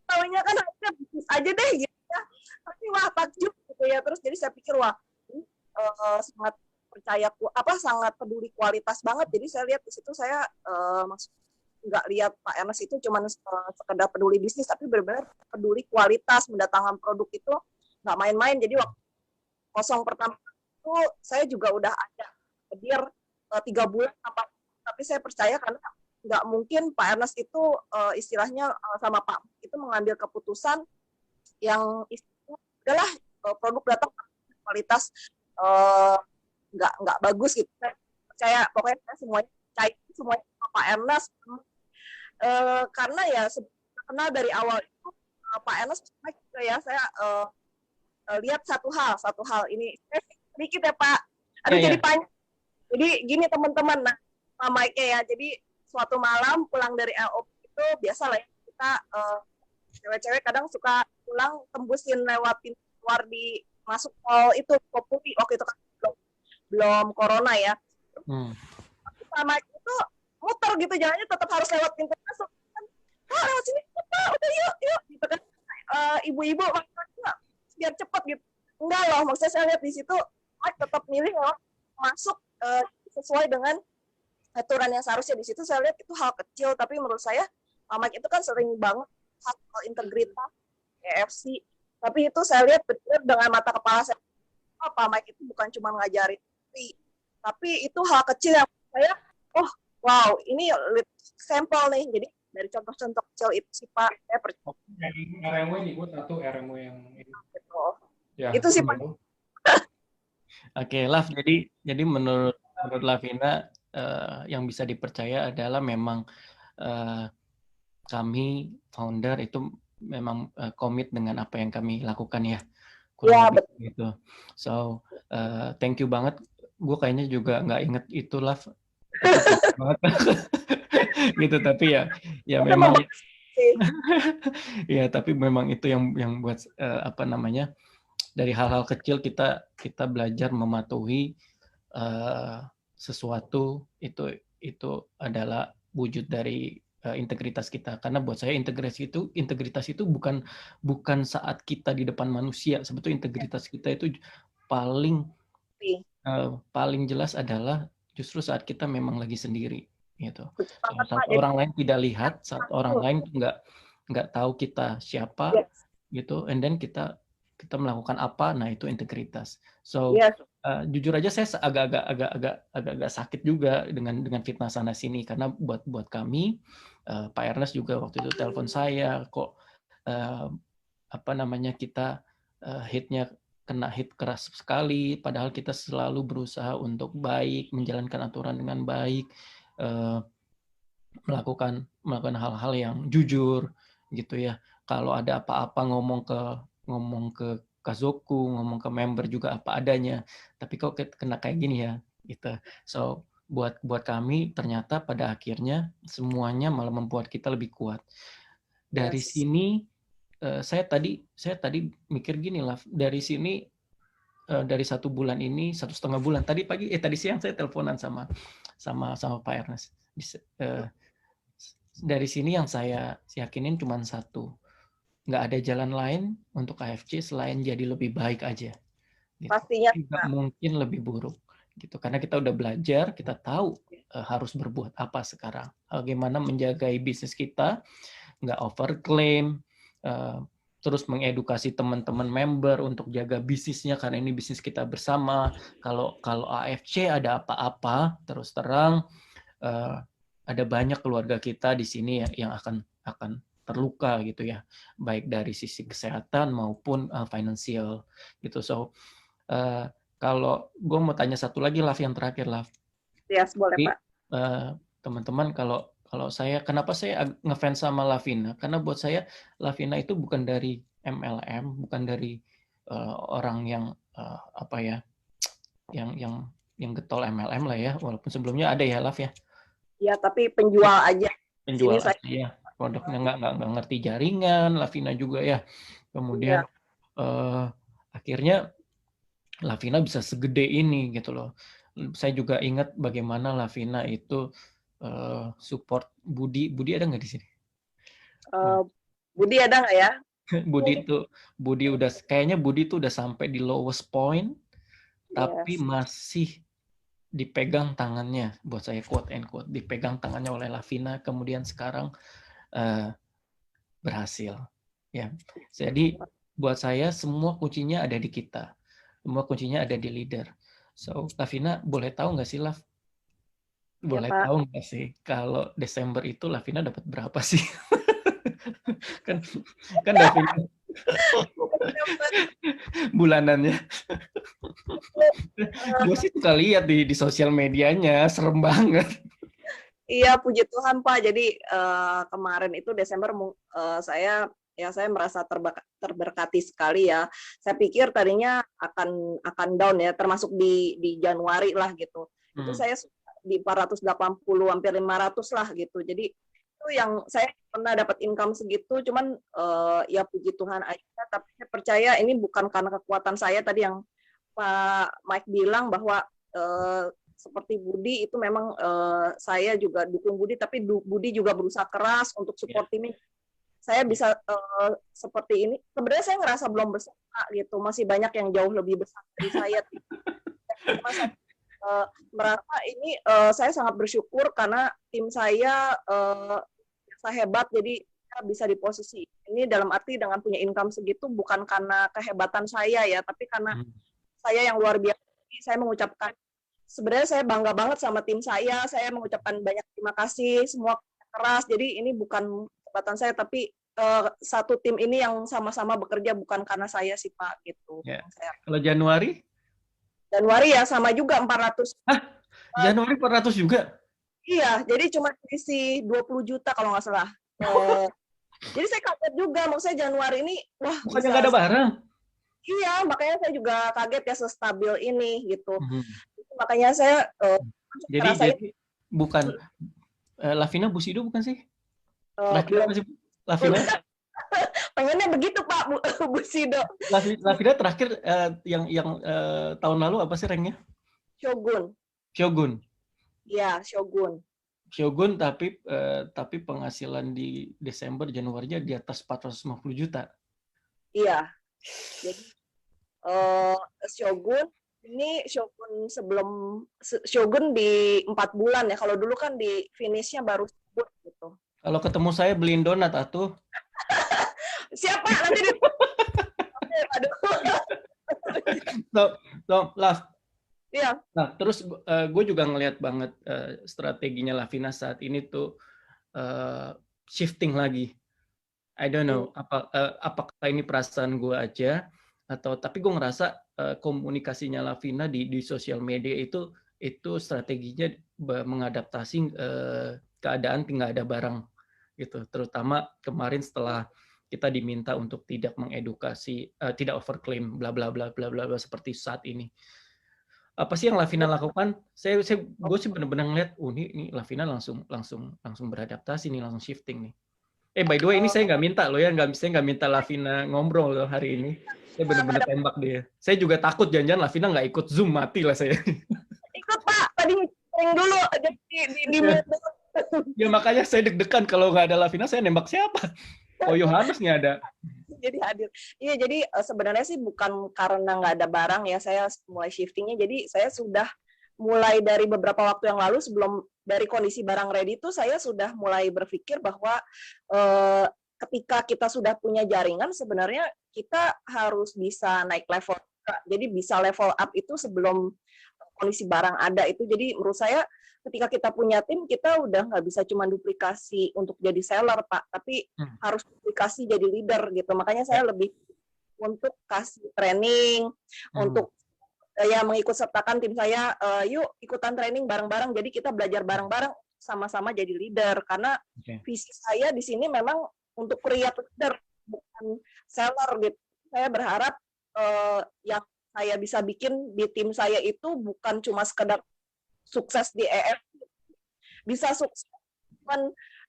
Tahunya kan harusnya bisnis aja deh gitu ya. Tapi wah takjub gitu ya. Terus jadi saya pikir wah ini sangat sangat peduli kualitas banget. Jadi saya lihat di situ saya nggak lihat Pak Ernest itu cuma sekedar peduli bisnis, tapi benar-benar peduli kualitas, mendatangkan produk itu nggak main-main. Jadi waktu kosong pertama itu saya juga udah ada hadir 3 bulan tapi saya percaya karena nggak mungkin Pak Ernest itu istilahnya sama Pak itu mengambil keputusan yang istilahnya adalah produk datang kualitas nggak bagus gitu. Saya percaya pokoknya saya semuanya sama Pak Ernest karena ya kenal dari awal itu Pak Ernest juga ya saya lihat satu hal ini sedikit ya Pak. Jadi panjang. Jadi gini teman-teman, nah Pak Mike ya. Jadi suatu malam pulang dari LOP itu biasa lah ya kita cewek-cewek kadang suka pulang tembusin lewat pintu keluar di masuk mall itu Populi waktu itu kan belum corona ya. Sama itu muter gitu jalannya tetap harus lewat pintu masuk kan. Lewat sini udah yuk gitu kan. Ibu-ibu maksudnya biar cepet gitu. Enggak loh, maksudnya saya lihat di situ tetap milih masuk sesuai dengan aturan yang seharusnya. Di situ saya lihat itu hal kecil tapi menurut saya Pak Mike itu kan sering banget hal integritas AFC. Tapi itu saya lihat betul dengan mata kepala saya. Pak Mike itu bukan cuma ngajarin tapi itu hal kecil yang saya wow ini sampel nih. Jadi dari contoh-contoh kecil itu sih Pak saya percaya. RMW nih gue satu RMW yang ini. Ya, itu sih Pak. Oke, Lav. Jadi menurut Lavina yang bisa dipercaya adalah memang kami founder itu memang komit dengan apa yang kami lakukan ya. Ya betul. Gitu. So thank you banget. Gue kayaknya juga nggak inget itu Lav. Gitu tapi ya memang ya tapi memang itu yang buat apa namanya dari hal-hal kecil kita belajar mematuhi sesuatu itu adalah wujud dari integritas kita. Karena buat saya integritas itu bukan saat kita di depan manusia. Sebetulnya integritas kita itu paling jelas adalah justru saat kita memang lagi sendiri gitu. Saat orang lain tidak lihat, saat orang lain nggak tahu kita siapa gitu, and then kita melakukan apa, nah itu integritas. So jujur aja saya agak sakit juga dengan fitnah sana sini karena buat kami Pak Ernest juga waktu itu telepon saya kok kita kena hit keras sekali, padahal kita selalu berusaha untuk baik, menjalankan aturan dengan baik, melakukan hal-hal yang jujur gitu ya. Kalau ada apa-apa ngomong ke Kazoku, ngomong ke member juga apa adanya. Tapi kok kena kayak gini ya, gitu. So buat kami ternyata pada akhirnya semuanya malah membuat kita lebih kuat. Dari sini saya tadi mikir gini lah, dari sini dari 1 bulan ini 1,5 bulan tadi siang saya teleponan sama Pak Ernest. Dari sini yang saya yakinin cuma satu, nggak ada jalan lain untuk AFC selain jadi lebih baik aja. Gitu. Pastinya nggak mungkin lebih buruk gitu, karena kita udah belajar, kita tahu harus berbuat apa sekarang, bagaimana menjaga bisnis kita, nggak overclaim, terus mengedukasi teman-teman member untuk jaga bisnisnya karena ini bisnis kita bersama. Kalau AFC ada apa-apa, terus terang ada banyak keluarga kita di sini yang akan terluka gitu ya, baik dari sisi kesehatan maupun finansial gitu. So kalau gue mau tanya satu lagi, Lav, yang terakhir, Lav. Yes, boleh, Pak. Teman-teman, kalau saya, kenapa saya ngefans sama Lavina? Karena buat saya Lavina itu bukan dari MLM, bukan dari orang yang yang getol MLM lah ya, walaupun sebelumnya ada ya, Lav ya. Ya, tapi penjual aja. Penjual aja ya. Produknya nggak ngerti jaringan, Lavina juga ya. Kemudian akhirnya Lavina bisa segede ini gitu loh. Saya juga ingat bagaimana Lavina itu support Budi ada nggak di sini? Budi ada nggak ya? Budi tuh udah sampai di lowest point, tapi masih dipegang tangannya, buat saya quote and quote, dipegang tangannya oleh Lavina, kemudian sekarang berhasil. Ya, jadi buat saya semua kuncinya ada di kita, semua kuncinya ada di leader. So, Lavina boleh tahu nggak sih, Lav? Boleh tahu nggak sih kalau Desember itu Lavina dapat berapa sih? kan Lavina bulanannya. Gue sih suka lihat di sosial medianya, serem banget. Iya, puji Tuhan, Pak. Jadi kemarin itu Desember saya merasa terberkati sekali ya. Saya pikir tadinya akan down ya, termasuk di Januari lah gitu. Itu saya di 480 hampir 500 lah gitu. Jadi itu yang saya pernah dapat income segitu, cuman ya puji Tuhan aja. Tapi saya percaya ini bukan karena kekuatan saya tadi yang Pak Mike bilang bahwa seperti Budi itu memang saya juga dukung Budi, tapi Budi juga berusaha keras untuk support ini. Saya bisa seperti ini. Sebenarnya saya ngerasa belum besar gitu, masih banyak yang jauh lebih besar dari saya. Saya merasa ini saya sangat bersyukur karena tim saya hebat, jadi saya bisa di posisi ini, dalam arti dengan punya income segitu bukan karena kehebatan saya ya, tapi karena saya yang luar biasa. Saya mengucapkan, sebenarnya saya bangga banget sama tim saya mengucapkan banyak terima kasih, semua keras, jadi ini bukan kehebatan saya, tapi satu tim ini yang sama-sama bekerja, bukan karena saya sih Pak, gitu. Yeah. Kalau Januari ya sama juga 400. Hah? Januari 400 juga? Iya, jadi cuma isi 20 juta kalau nggak salah. Jadi saya kaget juga, maksudnya Januari ini, wah, bukannya nggak ada barang? Iya, makanya saya juga kaget ya sestabil ini gitu. Makanya saya jadi bukan Lavina Busido bukan sih? Lavina pengennya begitu Pak Busido. Lavina terakhir yang tahun lalu apa sih ranknya? Shogun. Iya, Shogun, tapi penghasilan di Desember Januari di atas 450 juta. Iya. Jadi Shogun di 4 bulan ya. Kalau dulu kan di finishnya baru sebut gitu. Kalau ketemu saya beliin donat atuh. Siapa nanti di Lav. Iya. Nah, terus gue juga ngelihat banget strateginya Lavina saat ini tuh shifting lagi. I don't know apakah ini perasaan gue aja tapi gue ngerasa komunikasinya Lavina di sosial media itu strateginya mengadaptasi keadaan nggak ada barang gitu. Terutama kemarin setelah kita diminta untuk tidak mengedukasi, tidak overclaim, bla bla bla bla bla seperti saat ini. Apa sih yang Lavina lakukan? Gue sih benar-benar ngeliat, ini Lavina langsung beradaptasi nih, langsung shifting nih. By the way, ini saya nggak minta loh ya, saya nggak minta Lavina ngobrol loh hari ini. Saya benar-benar tembak dia. Saya juga takut jangan-jangan Lavina nggak ikut Zoom, mati lah saya. Ikut Pak, tadi ngeceng dulu di Ya makanya saya deg-degan kalau nggak ada Lavina, saya nembak siapa? Oh Yohanes nih ada. Jadi hadir. Iya, jadi sebenarnya sih bukan karena nggak ada barang ya, saya mulai shiftingnya. Jadi saya sudah mulai dari beberapa waktu yang lalu, sebelum dari kondisi barang ready itu, saya sudah mulai berpikir bahwa ketika kita sudah punya jaringan, sebenarnya kita harus bisa naik level. Jadi bisa level up itu sebelum kondisi barang ada itu. Jadi menurut saya ketika kita punya tim, kita udah nggak bisa cuma duplikasi untuk jadi seller, Pak, tapi harus duplikasi jadi leader gitu. Makanya saya lebih untuk kasih training, untuk ya mengikut sertakan tim saya, yuk ikutan training bareng-bareng, jadi kita belajar bareng-bareng, sama-sama jadi leader. Karena visi saya di sini memang untuk create leader, bukan seller gitu. Saya berharap yang saya bisa bikin di tim saya itu bukan cuma sekedar sukses di EF, bisa sukses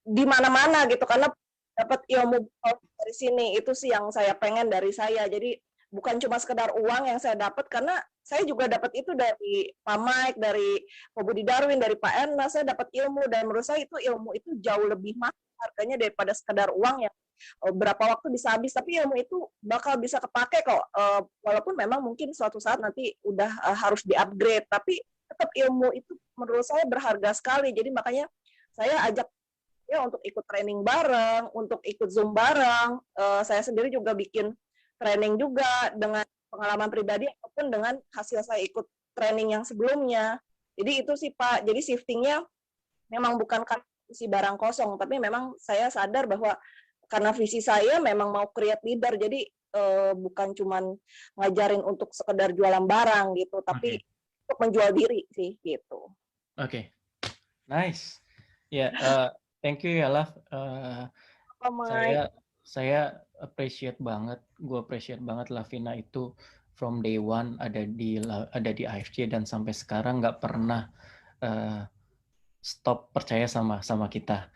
di mana-mana gitu, karena dapat ilmu dari sini. Itu sih yang saya pengen dari saya. Jadi bukan cuma sekedar uang yang saya dapat, karena saya juga dapat itu dari Pak Mike, dari Pak Budi Darwin, dari Pak Erna. Saya dapat ilmu, dan menurut saya itu ilmu itu jauh lebih mahal harganya daripada sekedar uang yang berapa waktu bisa habis. Tapi ilmu itu bakal bisa kepake kok, walaupun memang mungkin suatu saat nanti udah harus di-upgrade, tapi tetap ilmu itu menurut saya berharga sekali. Jadi makanya saya ajak ya untuk ikut training bareng, untuk ikut Zoom bareng. Saya sendiri juga bikin training juga dengan pengalaman pribadi ataupun dengan hasil saya ikut training yang sebelumnya. Jadi itu sih Pak, jadi shiftingnya memang bukan karena isi barang kosong, tapi memang saya sadar bahwa karena visi saya memang mau create leader, jadi bukan cuman ngajarin untuk sekedar jualan barang gitu, tapi untuk menjual diri sih gitu. Oke. Nice. Ya, thank you ya Lav. Saya appreciate banget, gue appreciate banget Lavina itu from day one ada di AFC dan sampai sekarang nggak pernah stop percaya sama kita.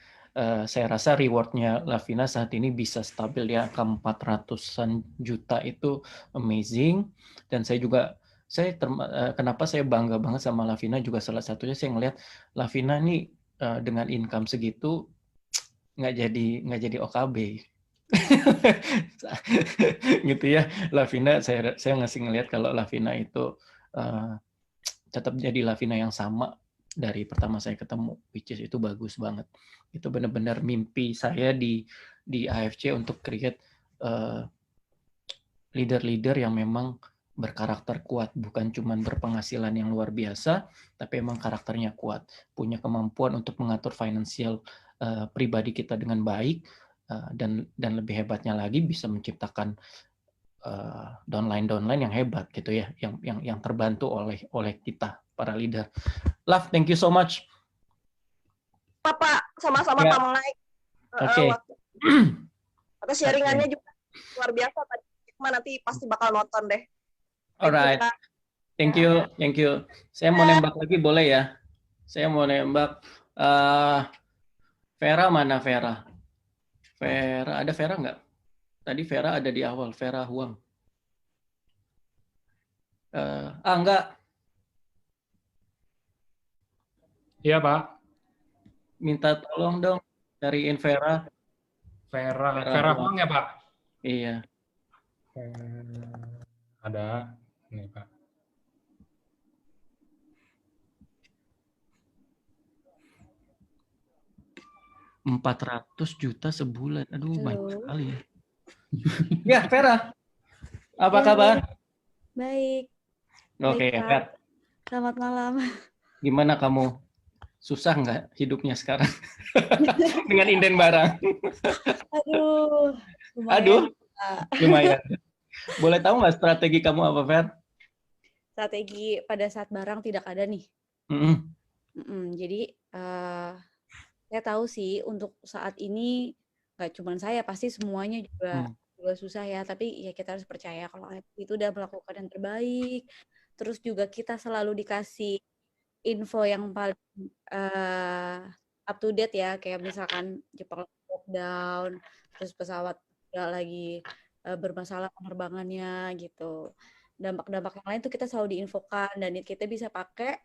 Saya rasa rewardnya Lavina saat ini bisa stabil di angka 400-an juta, itu amazing. Dan kenapa saya bangga banget sama Lavina juga salah satunya saya ngelihat Lavina nih dengan income segitu nggak jadi OKB. Gitu ya. Lavina, saya ngasih ngelihat kalau Lavina itu tetap jadi Lavina yang sama dari pertama saya ketemu, which is itu bagus banget. Itu benar-benar mimpi saya di AFC untuk create leader-leader yang memang berkarakter kuat, bukan cuma berpenghasilan yang luar biasa, tapi emang karakternya kuat, punya kemampuan untuk mengatur finansial pribadi kita dengan baik, dan lebih hebatnya lagi bisa menciptakan downline yang hebat gitu ya, yang terbantu oleh kita para leader. Love, thank you so much. Pak, sama-sama ya. Pak Mike. Oke. Atau sharingannya juga luar biasa tadi. Nanti pasti bakal nonton deh. Alright. Thank you. Saya mau nembak lagi boleh ya? Saya mau nembak. Vera mana Vera? Vera, ada Vera nggak? Tadi Vera ada di awal, Vera Huang. Enggak. Iya Pak. Minta tolong dong cariin Vera. Vera Huang ya Pak? Iya. Ada. Nih Pak. $400 juta sebulan. Aduh, banyak sekali ya. Ya, Vera. Apa kabar? Baik. Oke, Vera. Selamat malam. Gimana kamu? Susah nggak hidupnya sekarang? Dengan inden barang. Lumayan. Boleh tahu nggak strategi kamu apa, Ver? Strategi pada saat barang tidak ada nih. Jadi saya tahu sih untuk saat ini nggak cuma saya, pasti semuanya juga susah ya. Tapi ya kita harus percaya kalau AFC itu udah melakukan yang terbaik. Terus juga kita selalu dikasih info yang paling up to date ya, kayak misalkan Jepang lockdown, terus pesawat nggak lagi bermasalah penerbangannya gitu. Dampak-dampak yang lain tuh kita selalu diinfokan, dan kita bisa pakai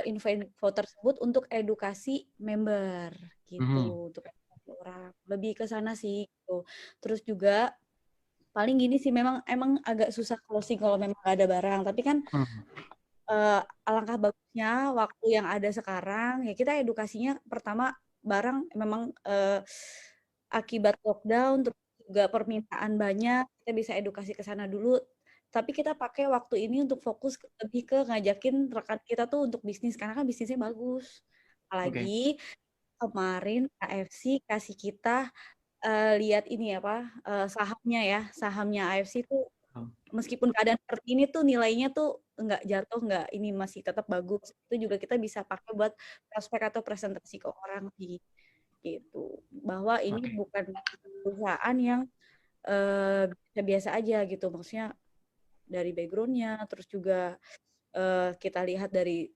info-info tersebut untuk edukasi member gitu, untuk edukasi orang. Lebih ke sana sih gitu. Terus juga paling gini sih, memang emang agak susah closing kalau memang gak ada barang, tapi kan alangkah bagusnya waktu yang ada sekarang ya kita edukasinya pertama barang memang akibat lockdown, terus juga permintaan banyak, kita bisa edukasi ke sana dulu. Tapi kita pakai waktu ini untuk fokus lebih ke ngajakin rekan kita tuh untuk bisnis, karena kan bisnisnya bagus. Apalagi kemarin AFC kasih kita lihat ini sahamnya AFC tuh meskipun keadaan seperti ini tuh nilainya tuh nggak jatuh, nggak ini, masih tetap bagus. Itu juga kita bisa pakai buat prospek atau presentasi ke orang sih gitu, bahwa ini bukan perusahaan yang biasa aja gitu, maksudnya dari background-nya, terus juga kita lihat dari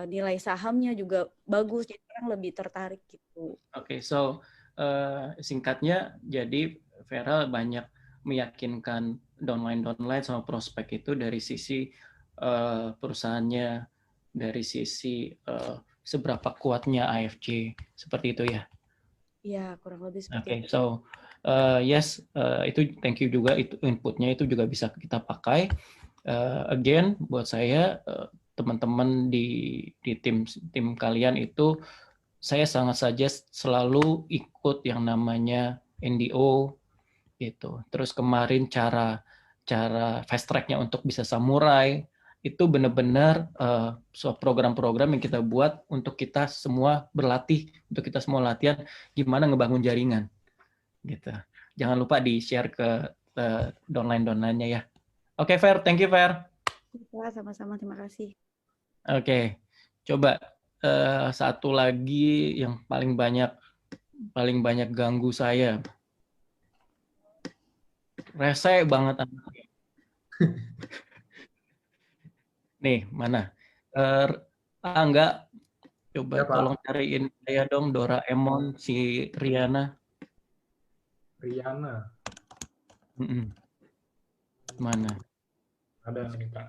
nilai sahamnya juga bagus, jadi orang lebih tertarik gitu. So singkatnya, jadi Vera banyak meyakinkan downline sama prospek itu dari sisi perusahaannya, dari sisi seberapa kuatnya AFC, seperti itu ya? Iya, kurang lebih seperti itu. So yes, itu thank you juga, itu inputnya itu juga bisa kita pakai. Again, buat saya teman-teman di tim kalian itu, saya sangat suggest selalu ikut yang namanya NDO gitu. Terus kemarin cara fast track-nya untuk bisa samurai itu benar-benar program-program yang kita buat untuk kita semua berlatih, untuk kita semua latihan gimana ngebangun jaringan gitu. Jangan lupa di-share ke downline-nya ya. Oke, Fer, thank you, Fer. Sama-sama, terima kasih. Oke, coba satu lagi yang paling banyak ganggu saya. Rese banget anaknya. Nih, mana? Enggak. Coba ya, tolong cariin saya dong Doraemon si Riana. Mana? Ada nih, Pak.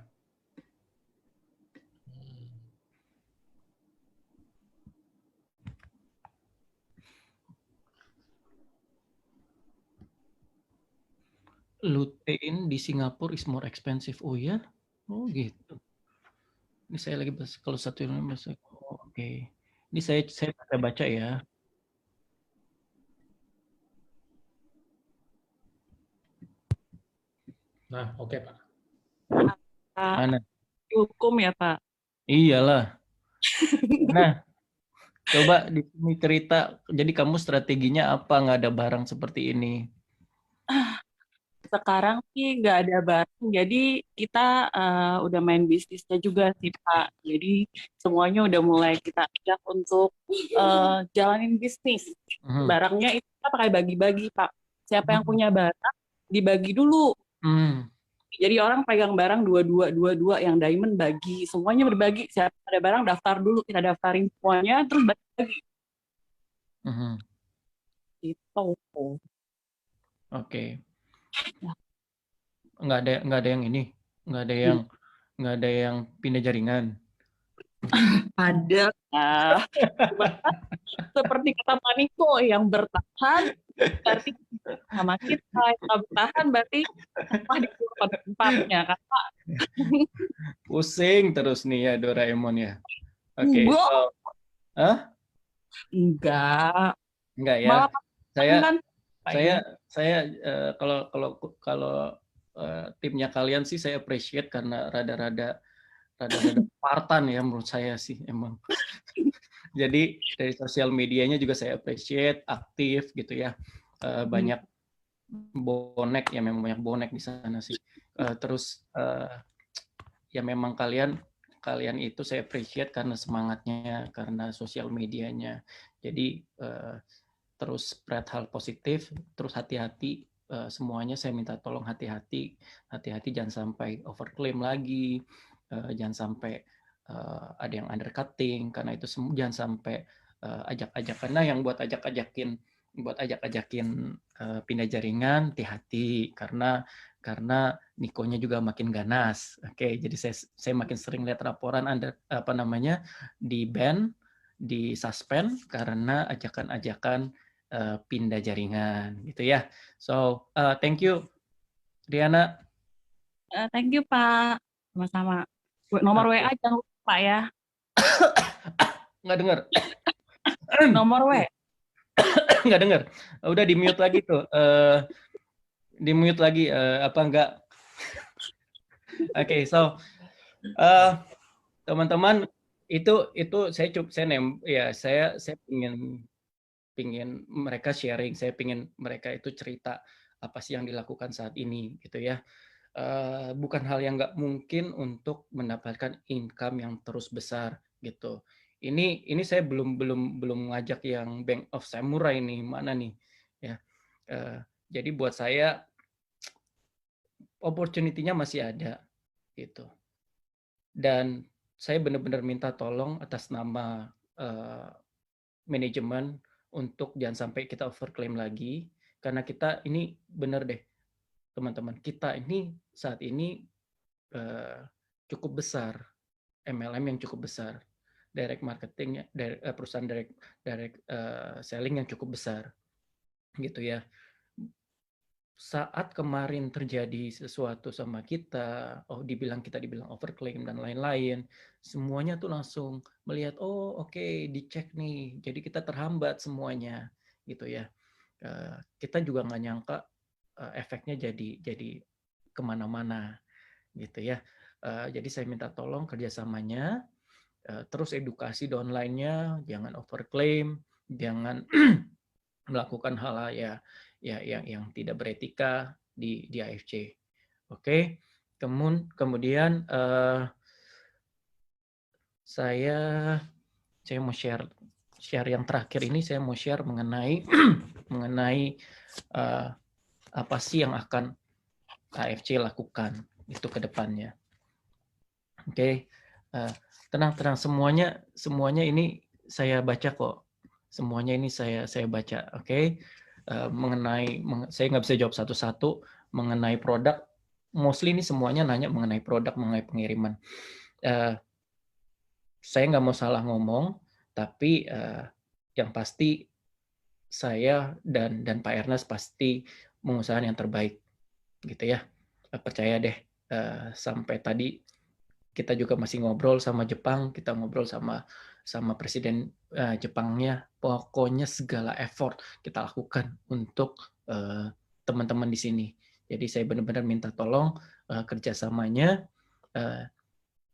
Lutein di Singapura is more expensive. Oh ya? Oh gitu. Ini saya lagi bahas kalau satu yang bahasa. Oke. Ini saya baca ya. Nah, oke, Pak. Mana? Hukum ya, Pak? Iyalah. Nah, coba di sini cerita. Jadi kamu strateginya apa? Nggak ada barang seperti ini? Sekarang sih nggak ada barang, jadi kita udah main bisnisnya juga sih, Pak. Jadi semuanya udah mulai kita ajak untuk jalanin bisnis. Barangnya itu kita pakai bagi-bagi, Pak. Siapa yang punya barang, dibagi dulu. Jadi orang pegang barang dua, yang diamond bagi, semuanya berbagi. Siapa ada barang daftar dulu, kita daftarin semuanya, terus bagi. Gitu. Oke. Nggak ada yang ini, nggak ada yang pindah jaringan. Ada. Seperti kata Maniko, yang bertahan berarti sama kita, yang bertahan berarti apa di tempatnya, Kak. Pusing terus nih ya Doraemon ya. Oke. Enggak ya. Malah saya kalau timnya kalian sih saya appreciate karena rada-rada Spartan ya menurut saya sih emang. Jadi dari sosial medianya juga saya appreciate, aktif gitu ya. Banyak bonek ya, memang banyak bonek di sana sih. Terus ya memang kalian itu saya appreciate karena semangatnya, karena sosial medianya. Jadi terus spread hal positif, terus hati-hati, semuanya saya minta tolong hati-hati jangan sampai overclaim lagi, jangan sampai ada yang undercutting, karena itu jangan sampai ajak-ajak, karena yang buat ajak-ajakin pindah jaringan, hati-hati karena Nikonya juga makin ganas. Oke, jadi saya makin sering lihat laporan di ban, di suspend karena ajakan-ajakan pindah jaringan gitu ya. So thank you Riana. Thank you Pak, sama-sama. Nomor WA jangan lupa ya. Nggak dengar. Nomor WA. Nggak dengar. Udah di mute lagi tuh. Di mute lagi apa enggak? Oke, so teman-teman itu saya pingin mereka sharing, saya pingin mereka itu cerita apa sih yang dilakukan saat ini gitu ya. Bukan hal yang nggak mungkin untuk mendapatkan income yang terus besar gitu. Ini saya belum ngajak yang Bank of Samurai nih, mana nih ya. Jadi buat saya opportunity-nya masih ada gitu. Dan saya benar-benar minta tolong atas nama manajemen untuk jangan sampai kita overclaim lagi, karena kita ini benar deh teman-teman, kita ini saat ini cukup besar, MLM yang cukup besar, direct marketing, perusahaan direct selling yang cukup besar gitu ya. Saat kemarin terjadi sesuatu sama kita, dibilang overclaim dan lain-lain, semuanya tuh langsung melihat, oke, dicek nih, jadi kita terhambat semuanya, gitu ya. Kita juga nggak nyangka efeknya jadi kemana-mana, gitu ya. Jadi saya minta tolong kerjasamanya, terus edukasi online-nya, jangan overclaim, jangan melakukan hal yang tidak beretika di AFC. Oke. Kemudian saya mau share yang terakhir ini, saya mau share mengenai apa sih yang akan AFC lakukan itu ke depannya. Oke. Tenang semuanya ini saya baca kok. Semuanya ini saya baca, oke. Saya nggak bisa jawab satu-satu mengenai produk. Mostly ini semuanya nanya mengenai produk, mengenai pengiriman. Saya nggak mau salah ngomong, tapi yang pasti saya dan Pak Ernest pasti mengusahakan yang terbaik, gitu ya. Percaya deh. Sampai tadi kita juga masih ngobrol sama Jepang, kita ngobrol sama presiden Jepangnya, pokoknya segala effort kita lakukan untuk teman-teman di sini. Jadi saya benar-benar minta tolong kerjasamanya,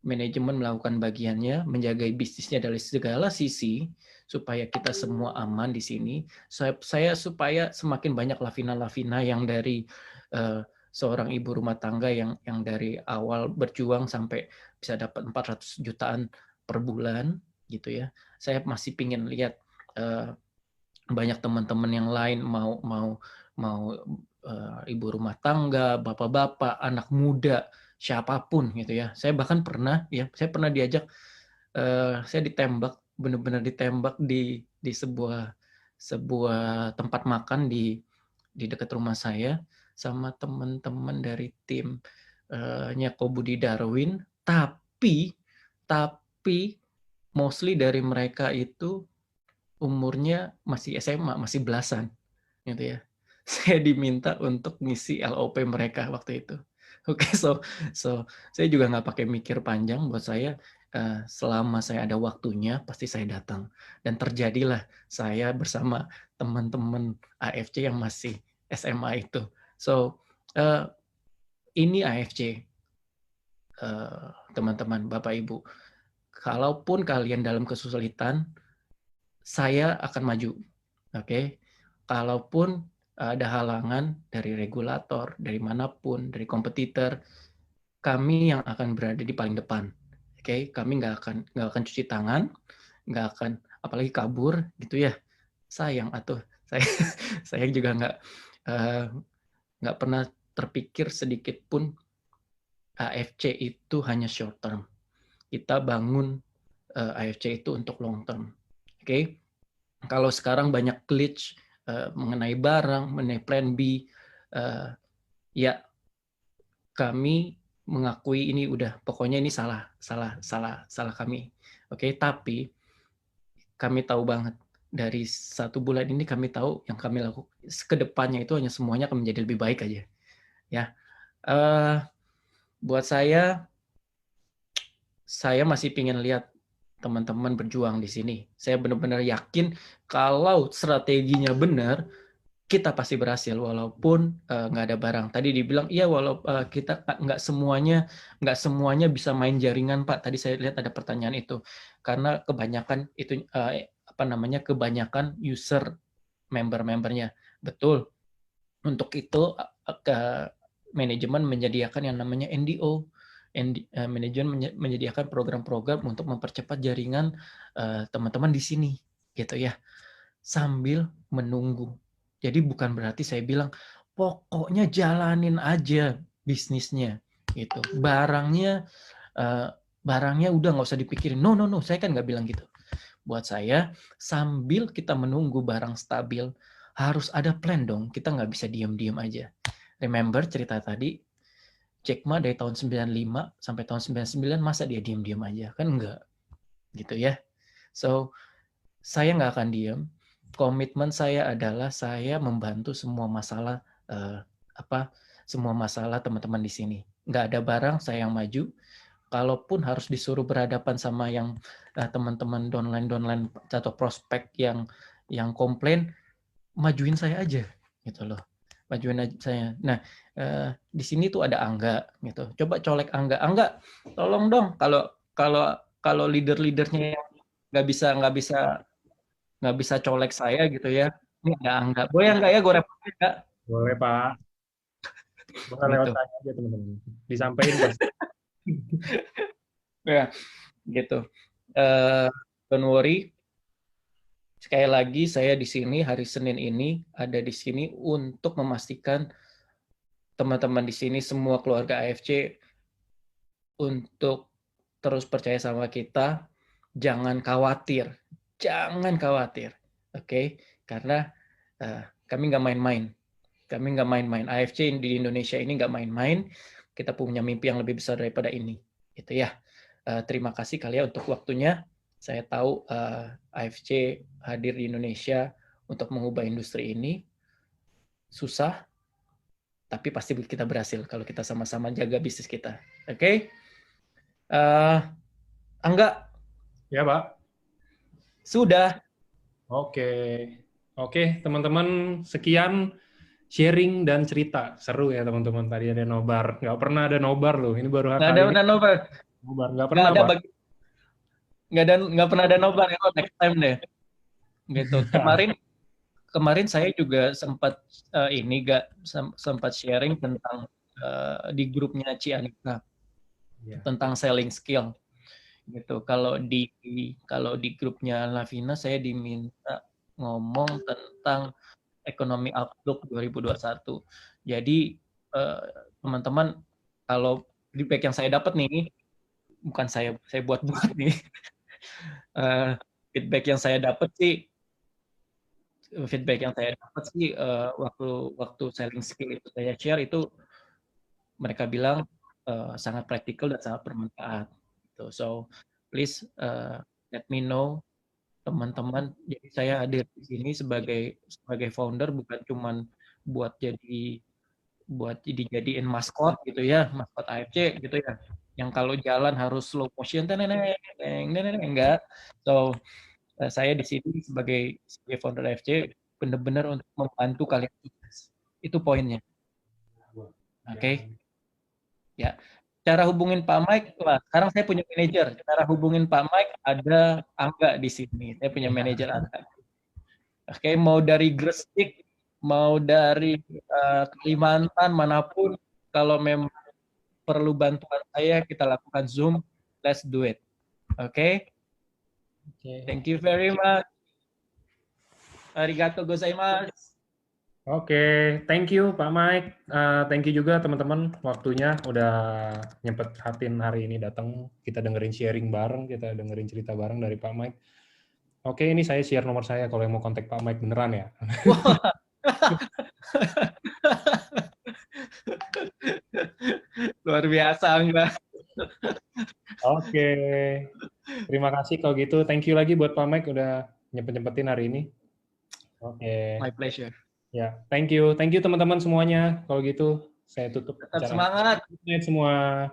manajemen melakukan bagiannya, menjaga bisnisnya dari segala sisi supaya kita semua aman di sini. Saya supaya semakin banyak lavina-lavina yang dari seorang ibu rumah tangga yang dari awal berjuang sampai bisa dapat 400 jutaan per bulan gitu ya. Saya masih pingin lihat banyak teman-teman yang lain mau ibu rumah tangga, bapak-bapak, anak muda, siapapun gitu ya. Saya bahkan pernah diajak, saya ditembak, benar-benar ditembak di sebuah tempat makan di dekat rumah saya sama teman-teman dari timnya Ko Budi Darwin, tapi mostly dari mereka itu umurnya masih SMA, masih belasan, gitu ya. Saya diminta untuk ngisi LOP mereka waktu itu. Oke, so saya juga nggak pakai mikir panjang. Buat saya, selama saya ada waktunya pasti saya datang. Dan terjadilah saya bersama teman-teman AFC yang masih SMA itu. So ini AFC, teman-teman, Bapak Ibu. Kalaupun kalian dalam kesulitan, saya akan maju. Oke. Kalaupun ada halangan dari regulator, dari manapun, dari kompetitor, kami yang akan berada di paling depan. Oke, kami nggak akan cuci tangan, nggak akan apalagi kabur gitu ya. Sayang Saya juga nggak pernah terpikir sedikit pun AFC itu hanya short term. Kita bangun AFC itu untuk long term. Oke? Kalau sekarang banyak glitch mengenai barang, mengenai plan B, ya kami mengakui ini pokoknya ini salah kami. Oke, tapi kami tahu banget dari 1 bulan ini kami tahu yang kami lakukan ke depannya itu hanya semuanya akan menjadi lebih baik aja. Ya. Buat saya masih ingin lihat teman-teman berjuang di sini. Saya benar-benar yakin kalau strateginya benar, kita pasti berhasil walaupun nggak ada barang. Tadi dibilang iya kita nggak semuanya bisa main jaringan, Pak. Tadi saya lihat ada pertanyaan itu karena kebanyakan itu kebanyakan user membernya. Betul. Untuk itu manajemen menyediakan yang namanya NDO. Manajemen menyediakan program-program untuk mempercepat jaringan teman-teman di sini, gitu ya. Sambil menunggu. Jadi bukan berarti saya bilang pokoknya jalanin aja bisnisnya, gitu. Barangnya udah nggak usah dipikirin. No, saya kan nggak bilang gitu. Buat saya, sambil kita menunggu barang stabil, harus ada plan dong. Kita nggak bisa diam-diam aja. Remember cerita tadi, Jack Ma dari tahun 95 sampai tahun 99, masa dia diam-diam aja? Kan enggak. Gitu ya. So, saya nggak akan diam. Komitmen saya adalah saya membantu semua masalah teman-teman di sini. Nggak ada barang, saya yang maju. Kalaupun harus disuruh berhadapan sama yang teman-teman downline atau prospek yang komplain, majuin saya aja, gitu loh. Majuin aja saya. Nah, di sini tuh ada Angga, gitu. Coba colek Angga, tolong dong. Kalau leader-leadernya nggak bisa colek saya, gitu ya. Ini ada Angga. Boleh nggak ya gue repotin nggak? Boleh, Pak. Boleh lewat tanya aja, teman-teman. Disampaikan, Pak. Ya, gitu. Don't worry. Sekali lagi saya di sini hari Senin ini ada di sini untuk memastikan teman-teman di sini semua keluarga AFC untuk terus percaya sama kita. Jangan khawatir, oke? Karena kami nggak main-main. AFC di Indonesia ini nggak main-main. Kita punya mimpi yang lebih besar daripada ini, gitu ya. Terima kasih kalian untuk waktunya. Saya tahu AFC hadir di Indonesia untuk mengubah industri ini. Susah, tapi pasti kita berhasil kalau kita sama-sama jaga bisnis kita. Oke? Angga? Ya, Pak. Sudah. Oke, teman-teman, sekian sharing dan cerita. Seru ya, teman-teman. Tadi ada nobar. Nggak pernah ada nobar loh. Ini baru kali ini. Ada nobar. Nggak pernah, Pak. Nggak pernah ada nobar. Next time deh. Gitu. Kemarin saya juga sempat sempat sharing tentang di grupnya Cianika tentang selling skill. Gitu. Kalau di grupnya Lavina saya diminta ngomong tentang ekonomi outlook 2021. Jadi teman-teman, kalau feedback yang saya dapat nih, bukan saya buat-buat nih. Feedback yang saya dapat sih waktu selling skill itu saya share itu mereka bilang sangat praktikal dan sangat bermanfaat. So please let me know, teman-teman. Jadi saya hadir di sini sebagai founder, bukan cuman buat dijadiin maskot gitu ya, maskot AFC gitu ya. Yang kalau jalan harus slow motion, enggak. So saya di sini sebagai founder AFC benar-benar untuk membantu kalian. Itu poinnya. Oke. Ya. Cara hubungin Pak Mike, sekarang saya punya manajer. Cara hubungin Pak Mike ada Angga di sini. Saya punya manajer Angga. Oke, mau dari Gresik, mau dari Kalimantan, manapun, kalau memang perlu bantuan saya, kita lakukan Zoom. Let's do it. Oke? Thank you very much. Arigato gozaimasu. Oke, thank you Pak Mike. Thank you juga teman-teman waktunya udah nyempetin hari ini datang. Kita dengerin sharing bareng, kita dengerin cerita bareng dari Pak Mike. Oke, ini saya share nomor saya kalau yang mau kontak Pak Mike beneran ya. Luar biasa enggak? Oke. Terima kasih kalau gitu. Thank you lagi buat Pak Mike udah nyempetin hari ini. Oke. My pleasure. Ya, thank you. Thank you teman-teman semuanya. Kalau gitu, saya tutup. Tetap semangat. Semua.